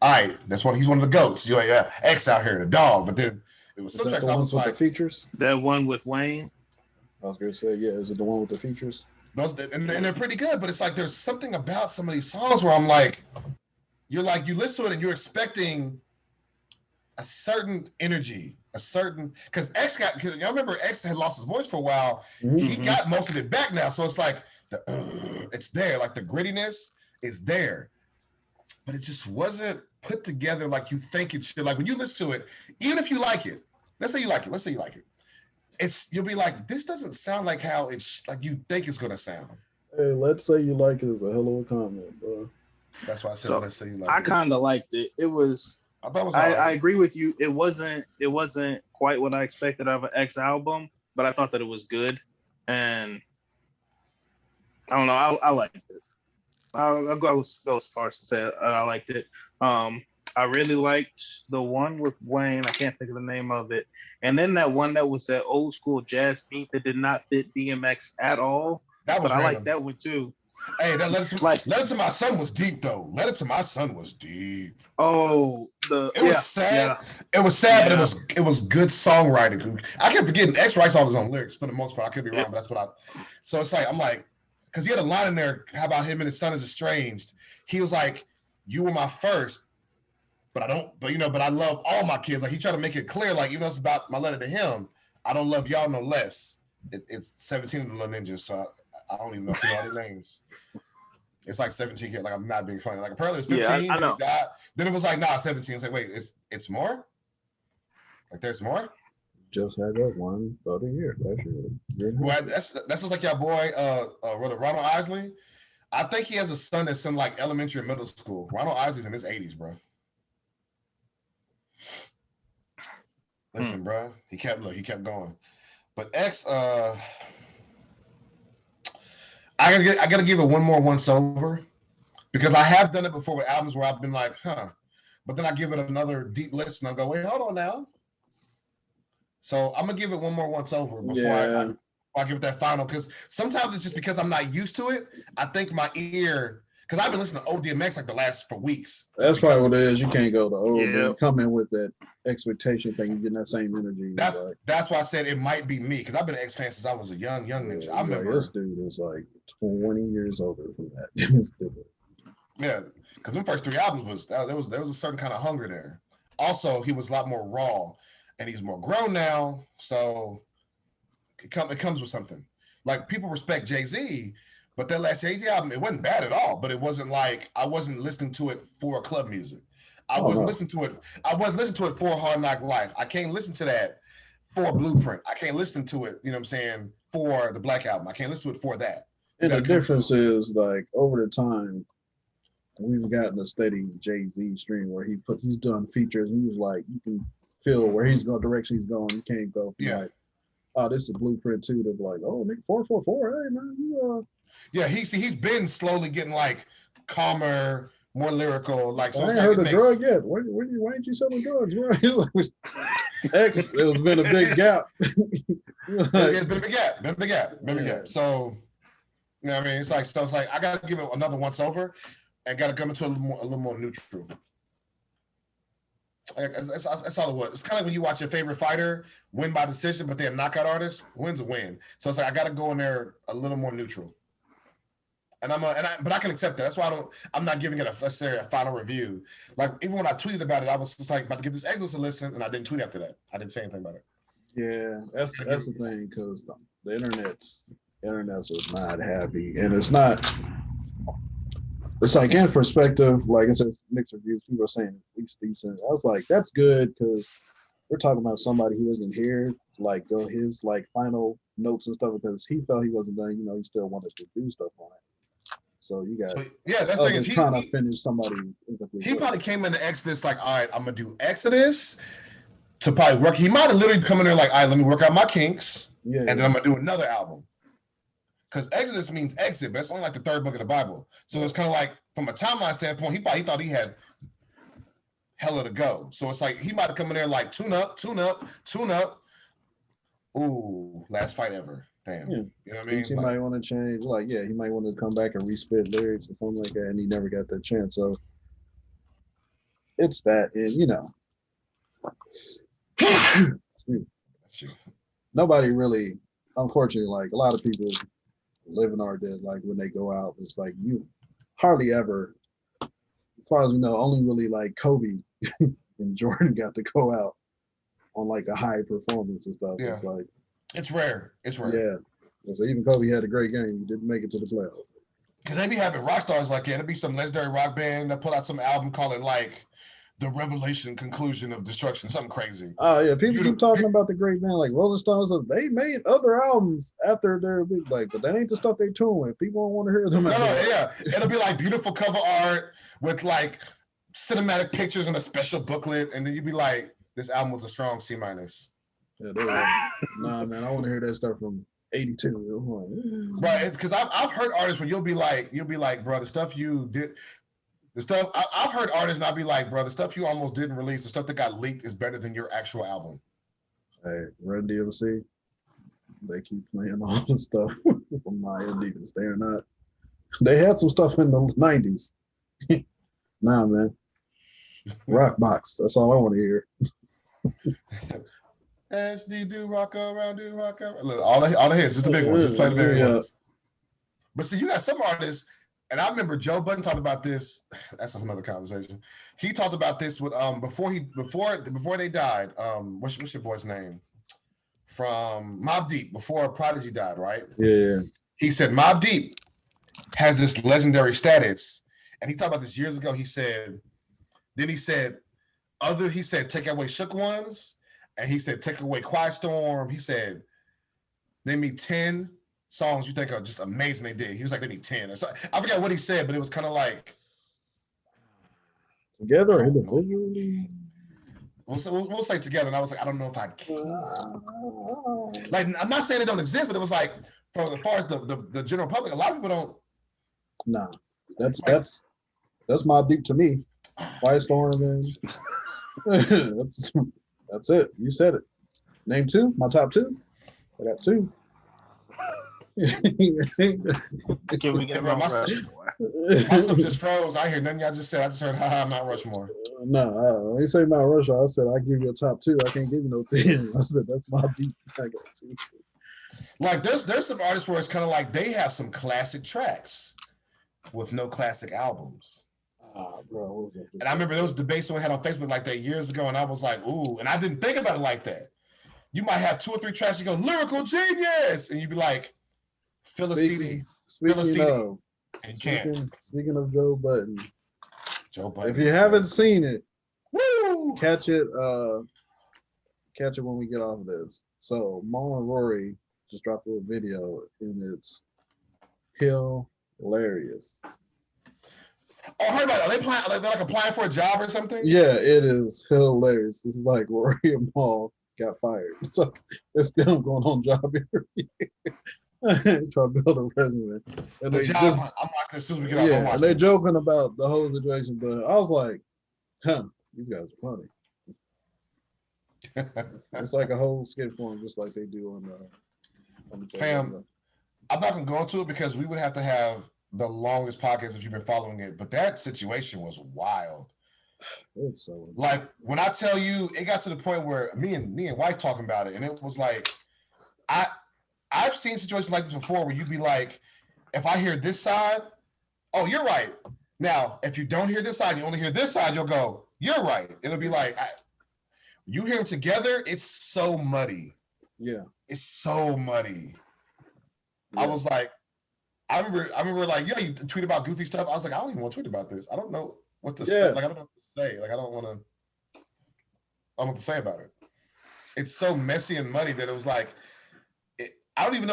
all right, he's one of the goats. You're like, yeah, X out here, the dog. But then it was some tracks I was with like, the features. That one with Wayne. I was gonna say, yeah, is it the one with the features? Those and they're pretty good, but it's like there's something about some of these songs where I'm like, you listen to it and you're expecting a certain energy, because y'all remember X had lost his voice for a while. Mm-hmm. He got most of it back now, so it's like it's there, like the grittiness is there, but it just wasn't put together like you think it should. Like when you listen to it, even if you like it, let's say you like it. You'll be like, this doesn't sound like how it's like you think it's gonna sound. Hey, let's say you like it is a hell of a comment, bro. That's why I said let's say you like it. I kind of liked it. It was. I agree with you. It wasn't quite what I expected of an X album, but I thought that it was good, and I don't know. I liked it. I'll go as far as to say I liked it. I really liked the one with Wayne. I can't think of the name of it. And then that one that was that old school jazz beat that did not fit DMX at all. But I like that one too. Hey, that Letter to My Son was deep though. Letter to My Son was deep. Oh, it was sad. Yeah. It was sad, but it was good songwriting. I kept forgetting X writes all his own lyrics for the most part. I could be wrong, but that's what so it's like I'm like, because he had a line in there, how about him and his son is estranged? He was like, you were my first, but I love all my kids. Like he tried to make it clear, like even though it's about my letter to him, I don't love y'all no less. It's 17 of the little ninjas, so I don't even know if you know all their names. It's like 17 kids. Like I'm not being funny. Like apparently it's 15. Yeah, I know. Then it was like 17. It's like wait, it's more. Like there's more. Just had that one about a year last year. Well, that's just like your boy, Ronald Isley. I think he has a son that's in like elementary and middle school. Ronald Isley's in his 80s, bro. Listen, bro, he kept going. But X, I gotta give it one more once over, because I have done it before with albums where I've been like, but then I give it another deep listen and I go, wait, hold on now. So I'm gonna give it one more once over before I give it that final, because sometimes it's just because I'm not used to it. I think my ear, because I've been listening to ODMX like the last for weeks. That's probably what it is. You can't go to old. You come in with that expectation thing, you get that same energy. That's why I said it might be me, because I've been an X fan since I was a young ninja. I remember this dude is like 20 years older from that. Yeah, because them first 3 albums there was a certain kind of hunger there. Also, he was a lot more raw, and he's more grown now, so it comes with something. Like, people respect Jay-Z, but that last Jay-Z album, it wasn't bad at all, but it wasn't like, I wasn't listening to it for club music. I wasn't listening to it for Hard Knock Life. I can't listen to that for Blueprint. I can't listen to it, you know what I'm saying, for the Black Album. I can't listen to it for that. And the difference is, like, over the time, we've gotten a steady Jay-Z stream where he's done features, and he was like, you can feel where he's going, direction he's going. You can't go from like, oh, this is Blueprint 2 to like, oh, nigga, 444, hey man, you Yeah, he's been slowly getting like calmer, more lyrical. Like, so I ain't heard a drug yet. Why ain't you selling drugs? X, there's been a big gap. It's been a big gap. So, you know what I mean? It's like I gotta give it another once over, and gotta come into a little more neutral. That's all it was. It's kind of like when you watch your favorite fighter win by decision, but they're a knockout artist, win's a win. So it's like I gotta go in there a little more neutral. And but I can accept that. That's why I'm not giving it a final review. Like, even when I tweeted about it, I was just like about to give this Exodus a listen, and I didn't tweet after that. I didn't say anything about it. Yeah, that's the thing, because the internet's just not happy, and it's not. It's like, in perspective, like I said, mixed reviews. People are saying at least decent. I was like, that's good, because we're talking about somebody who wasn't here, like his like final notes and stuff, because he felt he wasn't done. You know, he still wanted to do stuff on it. So you got that's thing is trying to finish somebody. He probably came into Exodus like, all right, I'm gonna do Exodus to probably work. He might have literally come in there like, all right, let me work out my kinks, and then I'm gonna do another album. Because Exodus means exit, but it's only like the 3rd book of the Bible. So it's kind of like, from a timeline standpoint, he thought he had hella to go. So it's like he might have come in there like tune up. Ooh, last fight ever. Damn. Yeah. You know what I mean? He might want to change. Like, he might want to come back and respit lyrics or something like that, and he never got that chance. So it's that, and you know. Nobody really, unfortunately, like a lot of people living or dead, like when they go out, it's like you hardly ever, as far as we know, only really like Kobe and Jordan got to go out on like a high performance and stuff. Yeah. It's like it's rare. Yeah. So even Kobe had a great game. He didn't make it to the playoffs. Because they be having rock stars like there'd be some legendary rock band that put out some album, call it like the Revelation Conclusion of Destruction, something crazy. Oh yeah, people keep talking about the great band like Rolling Stones. They made other albums after their big, like, but that ain't the stuff they tune with. People don't want to hear them. It'll be like beautiful cover art with like cinematic pictures and a special booklet, and then you'd be like, this album was a strong C-. Yeah, nah, man, I want to hear that stuff from 82. Right, because I've heard artists where you'll be like, bro, the stuff you did. The stuff I've heard artists, and I'll be like, bro, the stuff you almost didn't release, the stuff that got leaked is better than your actual album. Hey, Run DMC, they keep playing all the stuff from my Indians. They are not. They had some stuff in the 90s. Nah, man. Rock box. That's all I want to hear. HD do rock around, do rock around. Look, all the hits, just the big ones. Just play the big ones. But see, you got some artists. And I remember Joe Budden talked about this. That's another conversation. He talked about this with before they died. What's your boy's name? From Mobb Deep, before Prodigy died, right? Yeah. He said Mobb Deep has this legendary status, and he talked about this years ago. He said take away Shook Ones, and he said take away Quiet Storm. He said name me 10 songs you think are just amazing they did. He was like, maybe 10 or so. I forgot what he said, but it was kind of like together or individually. We'll say together. And I was like, I don't know if I can. Like, I'm not saying they don't exist, but it was like, as far as the general public, a lot of people don't. Nah, that's Mobb Deep to me. Quiet Storm, man. That's it. You said it. Name 2. My top 2. I got 2. Can we get Mount Rushmore? My stuff just froze. I hear nothing y'all just said. I just heard haha Mount Rushmore. No, when you say Mount Rushmore, I said I give you a top 2. I can't give you no 10. I said that's my beat. I got 2. Like there's some artists where it's kind of like they have some classic tracks with no classic albums. Bro. And I remember there was debates we had on Facebook like that years ago, and I was like, ooh, and I didn't think about it like that. You might have 2 or 3 tracks, you go, lyrical genius, and you'd be like, fill a CD. Fill a CD. And you can't. Speaking of Joe Budden, if you is haven't seen it, woo! catch it when we get off this. So Maul and Rory just dropped a video, and it's hilarious. Oh, I heard about it. Are they applying? They're like applying for a job or something? Yeah, it is hilarious. This is like Rory and Maul got fired. So it's them going on job interview. Trying to build a resume. And I'm watching as soon as we get off. Yeah, and they're joking about the whole situation, but I was like, these guys are funny. It's like a whole skit form, just like they do on the Fam, I'm not gonna go into it because we would have to have the longest podcast if you've been following it, but that situation was wild. It's so like when I tell you, it got to the point where me and wife talking about it, and it was like, I've seen situations like this before where you'd be like, if I hear this side, oh, you're right. Now, if you don't hear this side, you only hear this side, you'll go, you're right. It'll be like, you hear them together, it's so muddy. Yeah. It's so muddy. Yeah. I was like, I remember like, yeah, you tweet about goofy stuff. I was like, I don't even want to tweet about this. I don't know what to say. Like, I don't know what to say. Like, I don't know what to say about it. It's so messy and muddy that it was like, I don't even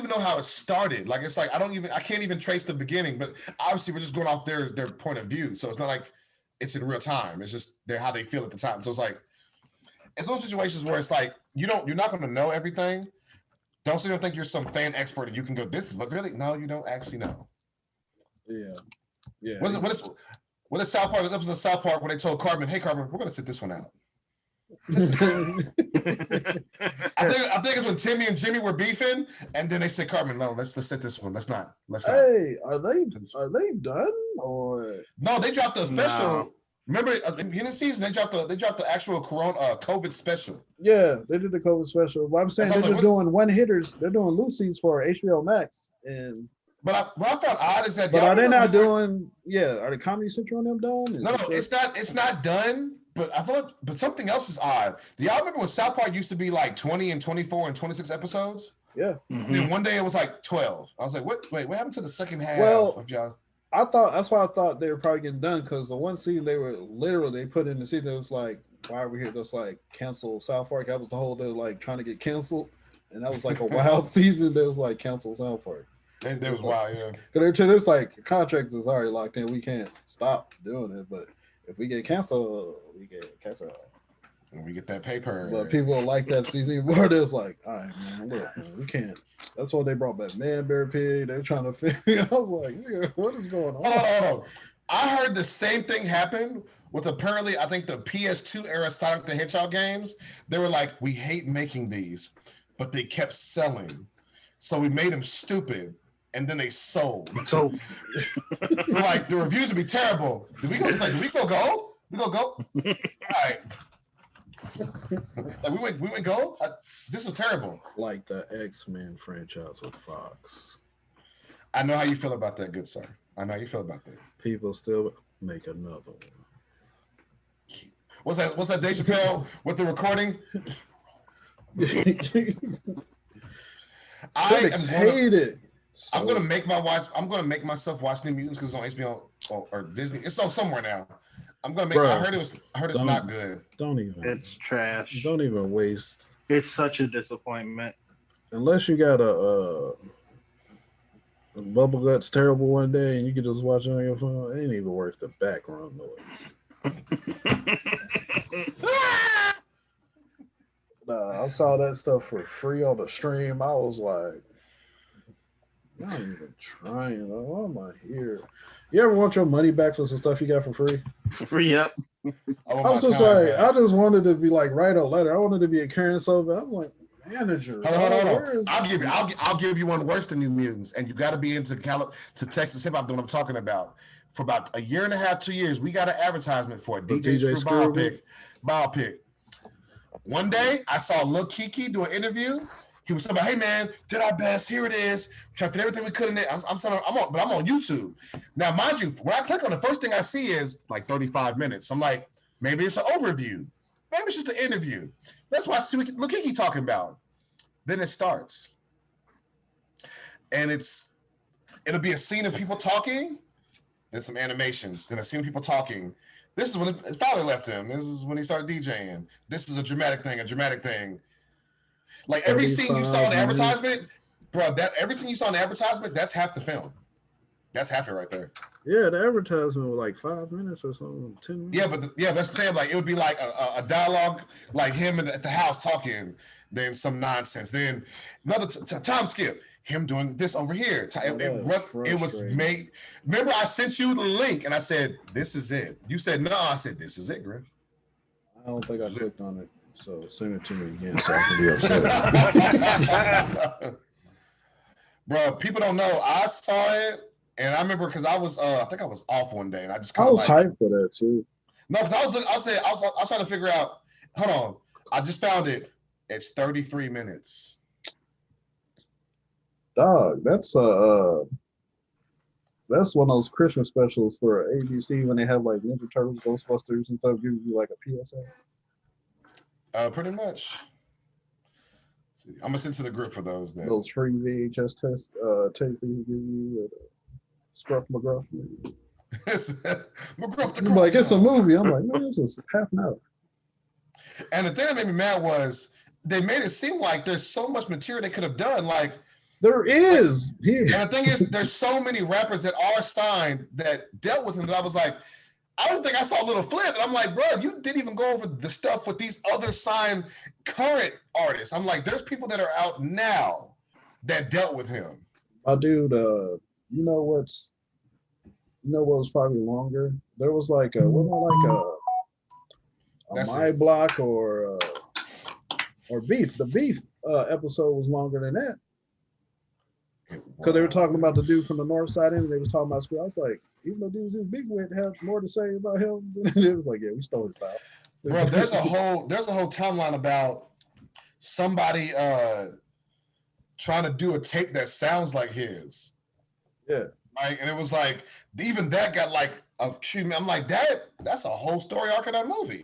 know how it started. Like, it's like, I can't even trace the beginning, but obviously we're just going off their point of view. So it's not like it's in real time. It's just how they feel at the time. So it's like, it's those situations where it's like, you're not going to know everything. Don't sit there and think you're some fan expert and you can go, this is, but really, no, you don't actually know. Yeah. Yeah. What is South Park? This episode of South Park where they told Cartman, hey, Cartman, we're going to sit this one out. I think it's when Timmy and Jimmy were beefing, and then they said, Cartman, no, let's sit this one. Let's not. Hey, are they done or no? They dropped a special. No. Remember, in the season, they dropped the actual COVID special. Yeah, they did the COVID special. But I'm saying they're just doing one hitters. They're doing Lucy's for HBO Max, and what I found odd is that. But are they not doing? Yeah, are the Comedy Central on them done? No, it's not done. But but something else is odd. Do y'all remember when South Park used to be like 20 and 24 and 26 episodes? Yeah. Mm-hmm. Then one day it was like 12. I was like, what happened to the second half of y'all? That's why I thought they were probably getting done, because the one scene they put in the scene that was like, why are we here? That's like cancel South Park. That was the whole, they were like trying to get canceled. And that was like a wild season. That was like cancel South Park. That was wild, yeah. Because it's like contracts is already locked in. We can't stop doing it, but if we get canceled, we get canceled. And we get that paper. But people like that season more. There's like, all right, man, look, man, we can't. That's why they brought back Man Bear Pig. They're trying to figure. I was like, yeah, what is going on? Hold on. I heard the same thing happen with apparently, I think the PS2 era Sonic the Hedgehog games. They were like, we hate making these, but they kept selling. So we made them stupid. And then they sold. So, like, the reviews would be terrible. Do we go gold? We go gold? All right. Like, we went gold? This is terrible. Like the X-Men franchise with Fox. I know how you feel about that, good sir. I know how you feel about that. People still make another one. What's that Dave Chappelle with the recording? Critics hate it. So, I'm gonna make myself watch New Mutants because it's on HBO or Disney. It's on somewhere now. I'm gonna make. I heard it's not good. Don't even. It's trash. Don't even waste. It's such a disappointment. Unless you got a bubble gut's terrible one day and you can just watch it on your phone, it ain't even worth the background noise. I saw that stuff for free on the stream. I was like, not even trying. Why am I here? You ever want your money back for some stuff you got for free? Yep. I'm so sorry. I just wanted to be like, write a letter. I wanted to be a Karen Silver. I'm like, manager. Hold on. I'll give you one worse than New Mutants, and you got to be into to Texas hip hop. What I'm talking about. For about a year and a half, 2 years, we got an advertisement for a DJ Screw biopic. One day, I saw Lil Kiki do an interview. He was talking about, hey man, did our best. Here it is. Tried to everything we could in it. I'm on YouTube. Now, mind you, when I click on the first thing I see is like 35 minutes. I'm like, maybe it's an overview. Maybe it's just an interview. That's what I see Lil Kiki talking about. Then it starts. And it'll be a scene of people talking, then some animations, then a scene of people talking. This is when it finally left him. This is when he started DJing. This is a dramatic thing. Like every scene you saw in the advertisement, bro, everything you saw in the advertisement, that's half the film. That's half it right there. Yeah, the advertisement was like 5 minutes or something, 10 minutes. Yeah, that's the saying. Like it would be like a dialogue, like him at the house talking, then some nonsense, then another time skip. Him doing this over here. It was made. Remember, I sent you the link and I said, "This is it." You said no. I said, "This is it, Griff." I don't think I clicked on it. So send it to me again so I can be upset. Bro, people don't know. I saw it and I remember because I was, I think I was off one day and I just I was hyped for that too. No, because I was trying to figure out. Hold on, I just found it. It's 33 minutes. Dog, that's one of those Christmas specials for ABC when they have like Ninja Turtles, Ghostbusters, and stuff. Give you like a PSA. Pretty much. I'm gonna send to the group for those. Then. Those free VHS tapes they give you at Scruff McGruff. You're like, it's a movie. I'm like, man, it's just half an hour. And the thing that made me mad was they made it seem like there's so much material they could have done. Like there is. And the thing is, there's so many rappers that are signed that dealt with him that I was like, I don't think I saw a little flip. And I'm like, bro, you didn't even go over the stuff with these other signed current artists. I'm like, there's people that are out now that dealt with him. My dude, you know what was probably longer? There was like a My Block or Beef. The Beef episode was longer than that. Because they were talking about the dude from the north side and they was talking about school. I was like, even though dudes his beef with have more to say about him than it was like, yeah, we stole his style. Bro, there's a whole timeline about somebody trying to do a tape that sounds like his. Yeah. Like, and it was like, even that got like a treatment. I'm like, that's a whole story arc of that movie.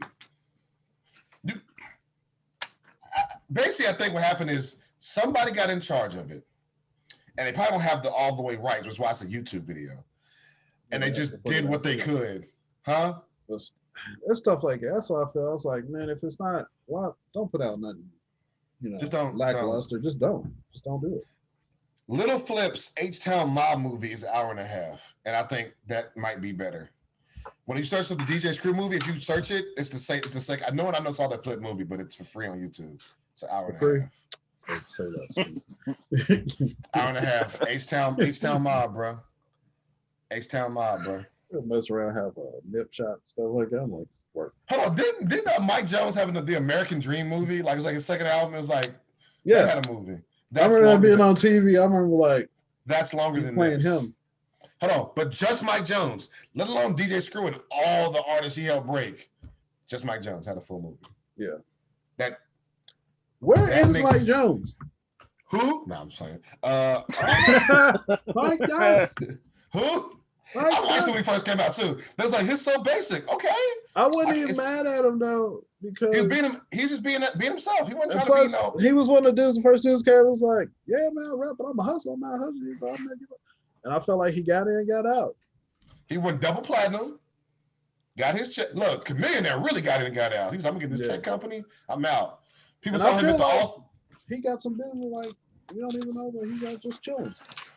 Basically, I think what happened is somebody got in charge of it. And they probably don't have all the way right, which is why it's a YouTube video. And they just did what they could. Huh? It's stuff like that. That's what I felt. I was like, man, if it's not, well, don't put out nothing, just don't lackluster. Just don't do it. Little Flip's H-Town Mob movie is an hour and a half. And I think that might be better. When you search for the DJ Screw movie, if you search it, it's the same. I know saw that Flip movie, but it's for free on YouTube. It's an hour and a half. Say that. Hour and a half. H-Town Mob, bro. H-Town Mob, bro. They'll mess around and have a nip shot stuff like that. I'm like, work. Hold on, didn't Mike Jones have the American Dream movie? Like it was like his second album. It was like yeah, had a movie. I remember that being on TV. I remember like that's longer than playing this. him. Hold on, but just Mike Jones, let alone DJ Screw and all the artists he helped break. Just Mike Jones had a full movie. Yeah. Where is Mike Jones? Who? No, I'm just saying. Mike Jones. Who? I liked when he first came out too. They was like, he's so basic. Okay. I wasn't even mad at him though because he's just being himself. He wasn't trying to be He was one of the dudes. The first dudes came was like, yeah, man, rap, but I'm a hustler. I'm not hustling, bro. And I felt like he got in and got out. He went double platinum. Got his check. Look, Millionaire really got in and got out. He's like, I'm gonna get this tech company. I'm out. People saw him at the he got some business like we don't even know that he got just chilling.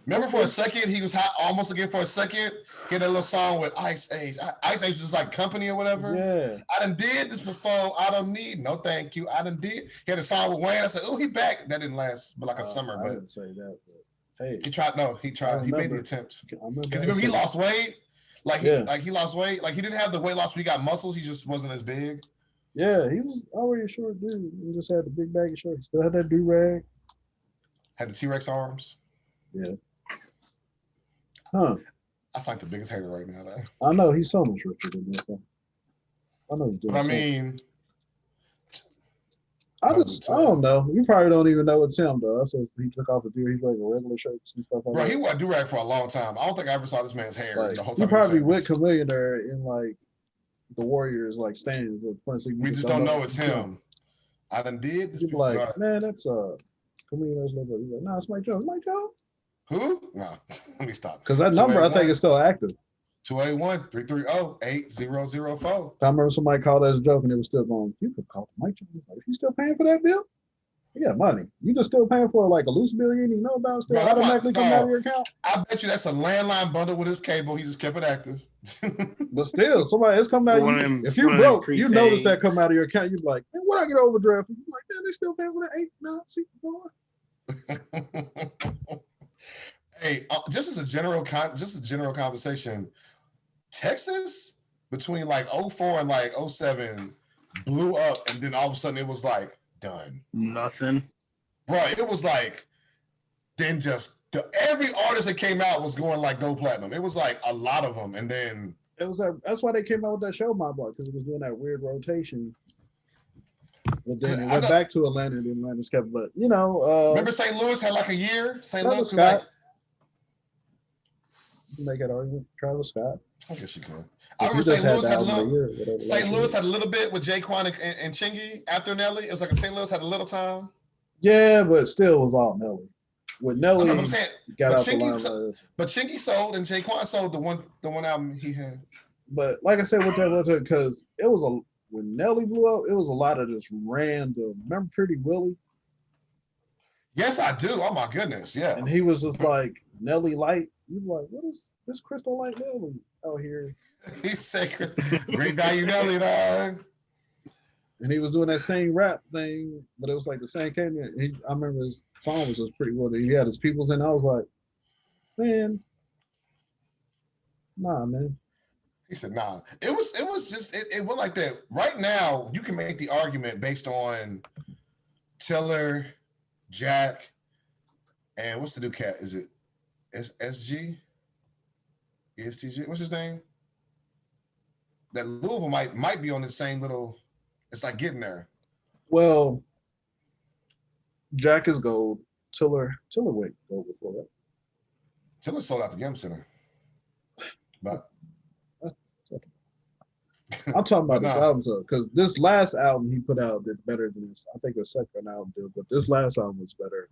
Remember for a second, he was hot almost again for a second. He had a little song with Ice Age. Ice Age was like company or whatever. Yeah. I done did this before. I don't need no thank you. I done did. He had a song with Wayne. I said, oh, he back. That didn't last but like a summer. I didn't say that. But hey. He tried. No, he tried. He made the attempt. Because remember he lost weight. He lost weight. Like he didn't have the weight loss when he got muscles. He just wasn't as big. Yeah, he was already a short dude. He just had the big baggy shirt. He still had that do-rag. Had the T-Rex arms. Yeah. Huh. That's like the biggest hater right now, though. I know, he's so much richer than this. I know he's doing But I something. mean... I don't know. You probably don't even know it's him, though. So he took off a deer. He's wearing regular shirts and stuff like that. Bro, he wore a do-rag for a long time. I don't think I ever saw this man's hair. Like, the whole time he probably with Chameleon there in, like, the Warriors, like, stands. We just don't know it's him. I done did this before. Like, man, that's Chameleon. He's like, nah, it's Mike Jones. Mike Jones? Who? No, let me stop. Because that number, I think, is still active. 281-330-8004. I remember somebody called that as a joke and it was still going, you could call Mike Jones. Like, you still paying for that bill? You got money. You just still paying for like a loose bill you didn't know about still automatically coming out of your account? I bet you that's a landline bundle with his cable. He just kept it active. But still, somebody is coming out of you. If you're broke, you notice that come out of your account. You're like, man, what I get overdraft? You're like, man, they still paying for that 8, 9, 6, 4. Hey, just as a general conversation, Texas between like 04 and like 07 blew up, and then all of a sudden it was like done. Nothing. Bro, it was like then just every artist that came out was going like gold platinum. It was like a lot of them, and then it was that's why they came out with that show, My Boy, because it was doing that weird rotation. But then it went back to Atlanta, and Atlanta's kept. But you know, remember St. Louis had like a year. St. Louis was like. You make that argument, Travis Scott. I guess you can. I remember St. Louis had a little bit with Jaquan and Chingy after Nelly. It was like St. Louis had a little time. Yeah, but still was all Nelly. With Nelly, got out the line. But Chingy sold and Jaquan sold the one album he had. But like I said, with that, because it was when Nelly blew up, it was a lot of just random. Remember Pretty Willie? Yes, I do. Oh my goodness, yeah. And he was just like Nelly Light. You like, what is this Crystal Light Nelly out here? He said, "Great value Nelly, dog." And he was doing that same rap thing, but it was like the same came in. I remember his song was just pretty well. He had his peoples in. I was like, man, nah, man. He said, nah. It was just it went like that. Right now, you can make the argument based on Tiller, Jack, and what's the new cat? Is it SG? ESTG? What's his name? That Louisville might be on the same little. It's like getting there. Well, Jack is gold. Tiller went gold before that. Tiller sold out the Yum Center. But I'm talking about this album, because this last album he put out did better than this. I think the second album did, but this last album was better.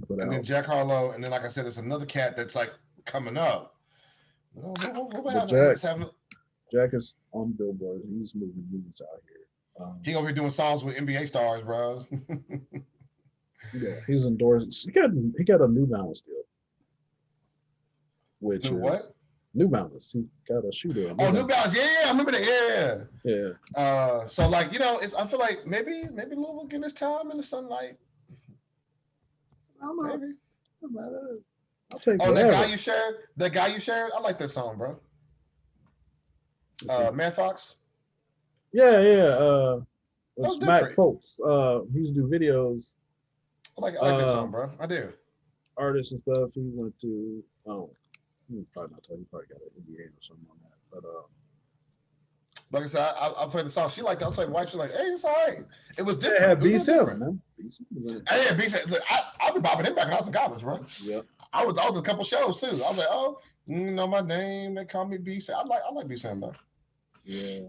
And then Jack Harlow, and then like I said, there's another cat that's like coming up. Jack is on Billboard. He's moving movies out here. He over here doing songs with NBA stars, bro. Yeah, he's endorsed. He got a New Balance deal. Which is what? New Balance. He got a shoe deal. New Balance. Yeah, I remember that. Yeah. So like, you know, I feel like maybe Louisville getting his time in the sunlight. Maybe. I'll take that guy you shared. I like that song, bro. Man Fox. Yeah. It's Matt Folks. He used to do videos. I like that song, bro. I do. Artists and stuff. He went to probably not tell you. Probably got an NBA or something on that. But like I said, I played the song. She liked it. I played White. She like, hey, it's all right. It was different. It had B7, man. Hey, B7. I've been bopping him back when I was in college, bro. Yeah. I was in a couple shows too. I was like, oh, you know my name. They call me B7. I like B7 though. Yeah.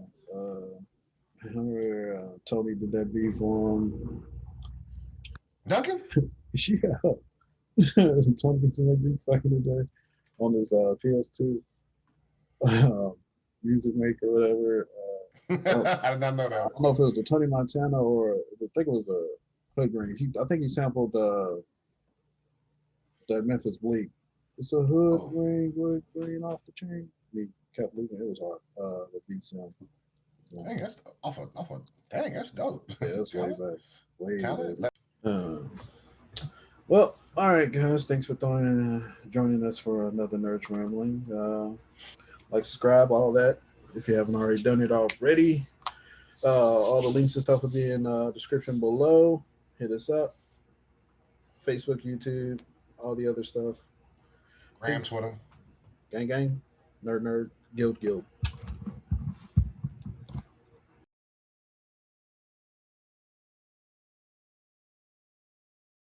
I remember Tony did that beat for him. Duncan? Yeah. Tony did some beats back in the day on his PS2 Music Maker, whatever. I did not know that. I don't know if it was the Tony Montana or I think it was the Hood Green. I think he sampled that Memphis Bleak. It's a hood ring, wood green off the chain. He kept leaving. It was hard. The beat sound. Dang, that's dang, that's dope. Yeah, that's way back. Way back. Well, all right, guys. Thanks for joining us for another Nerdz Rambling. Like, subscribe, all that. If you haven't already done it already. All the links and stuff will be in description below. Hit us up. Facebook, YouTube, all the other stuff. Gram Twitter. Gang, gang. Nerd, guild.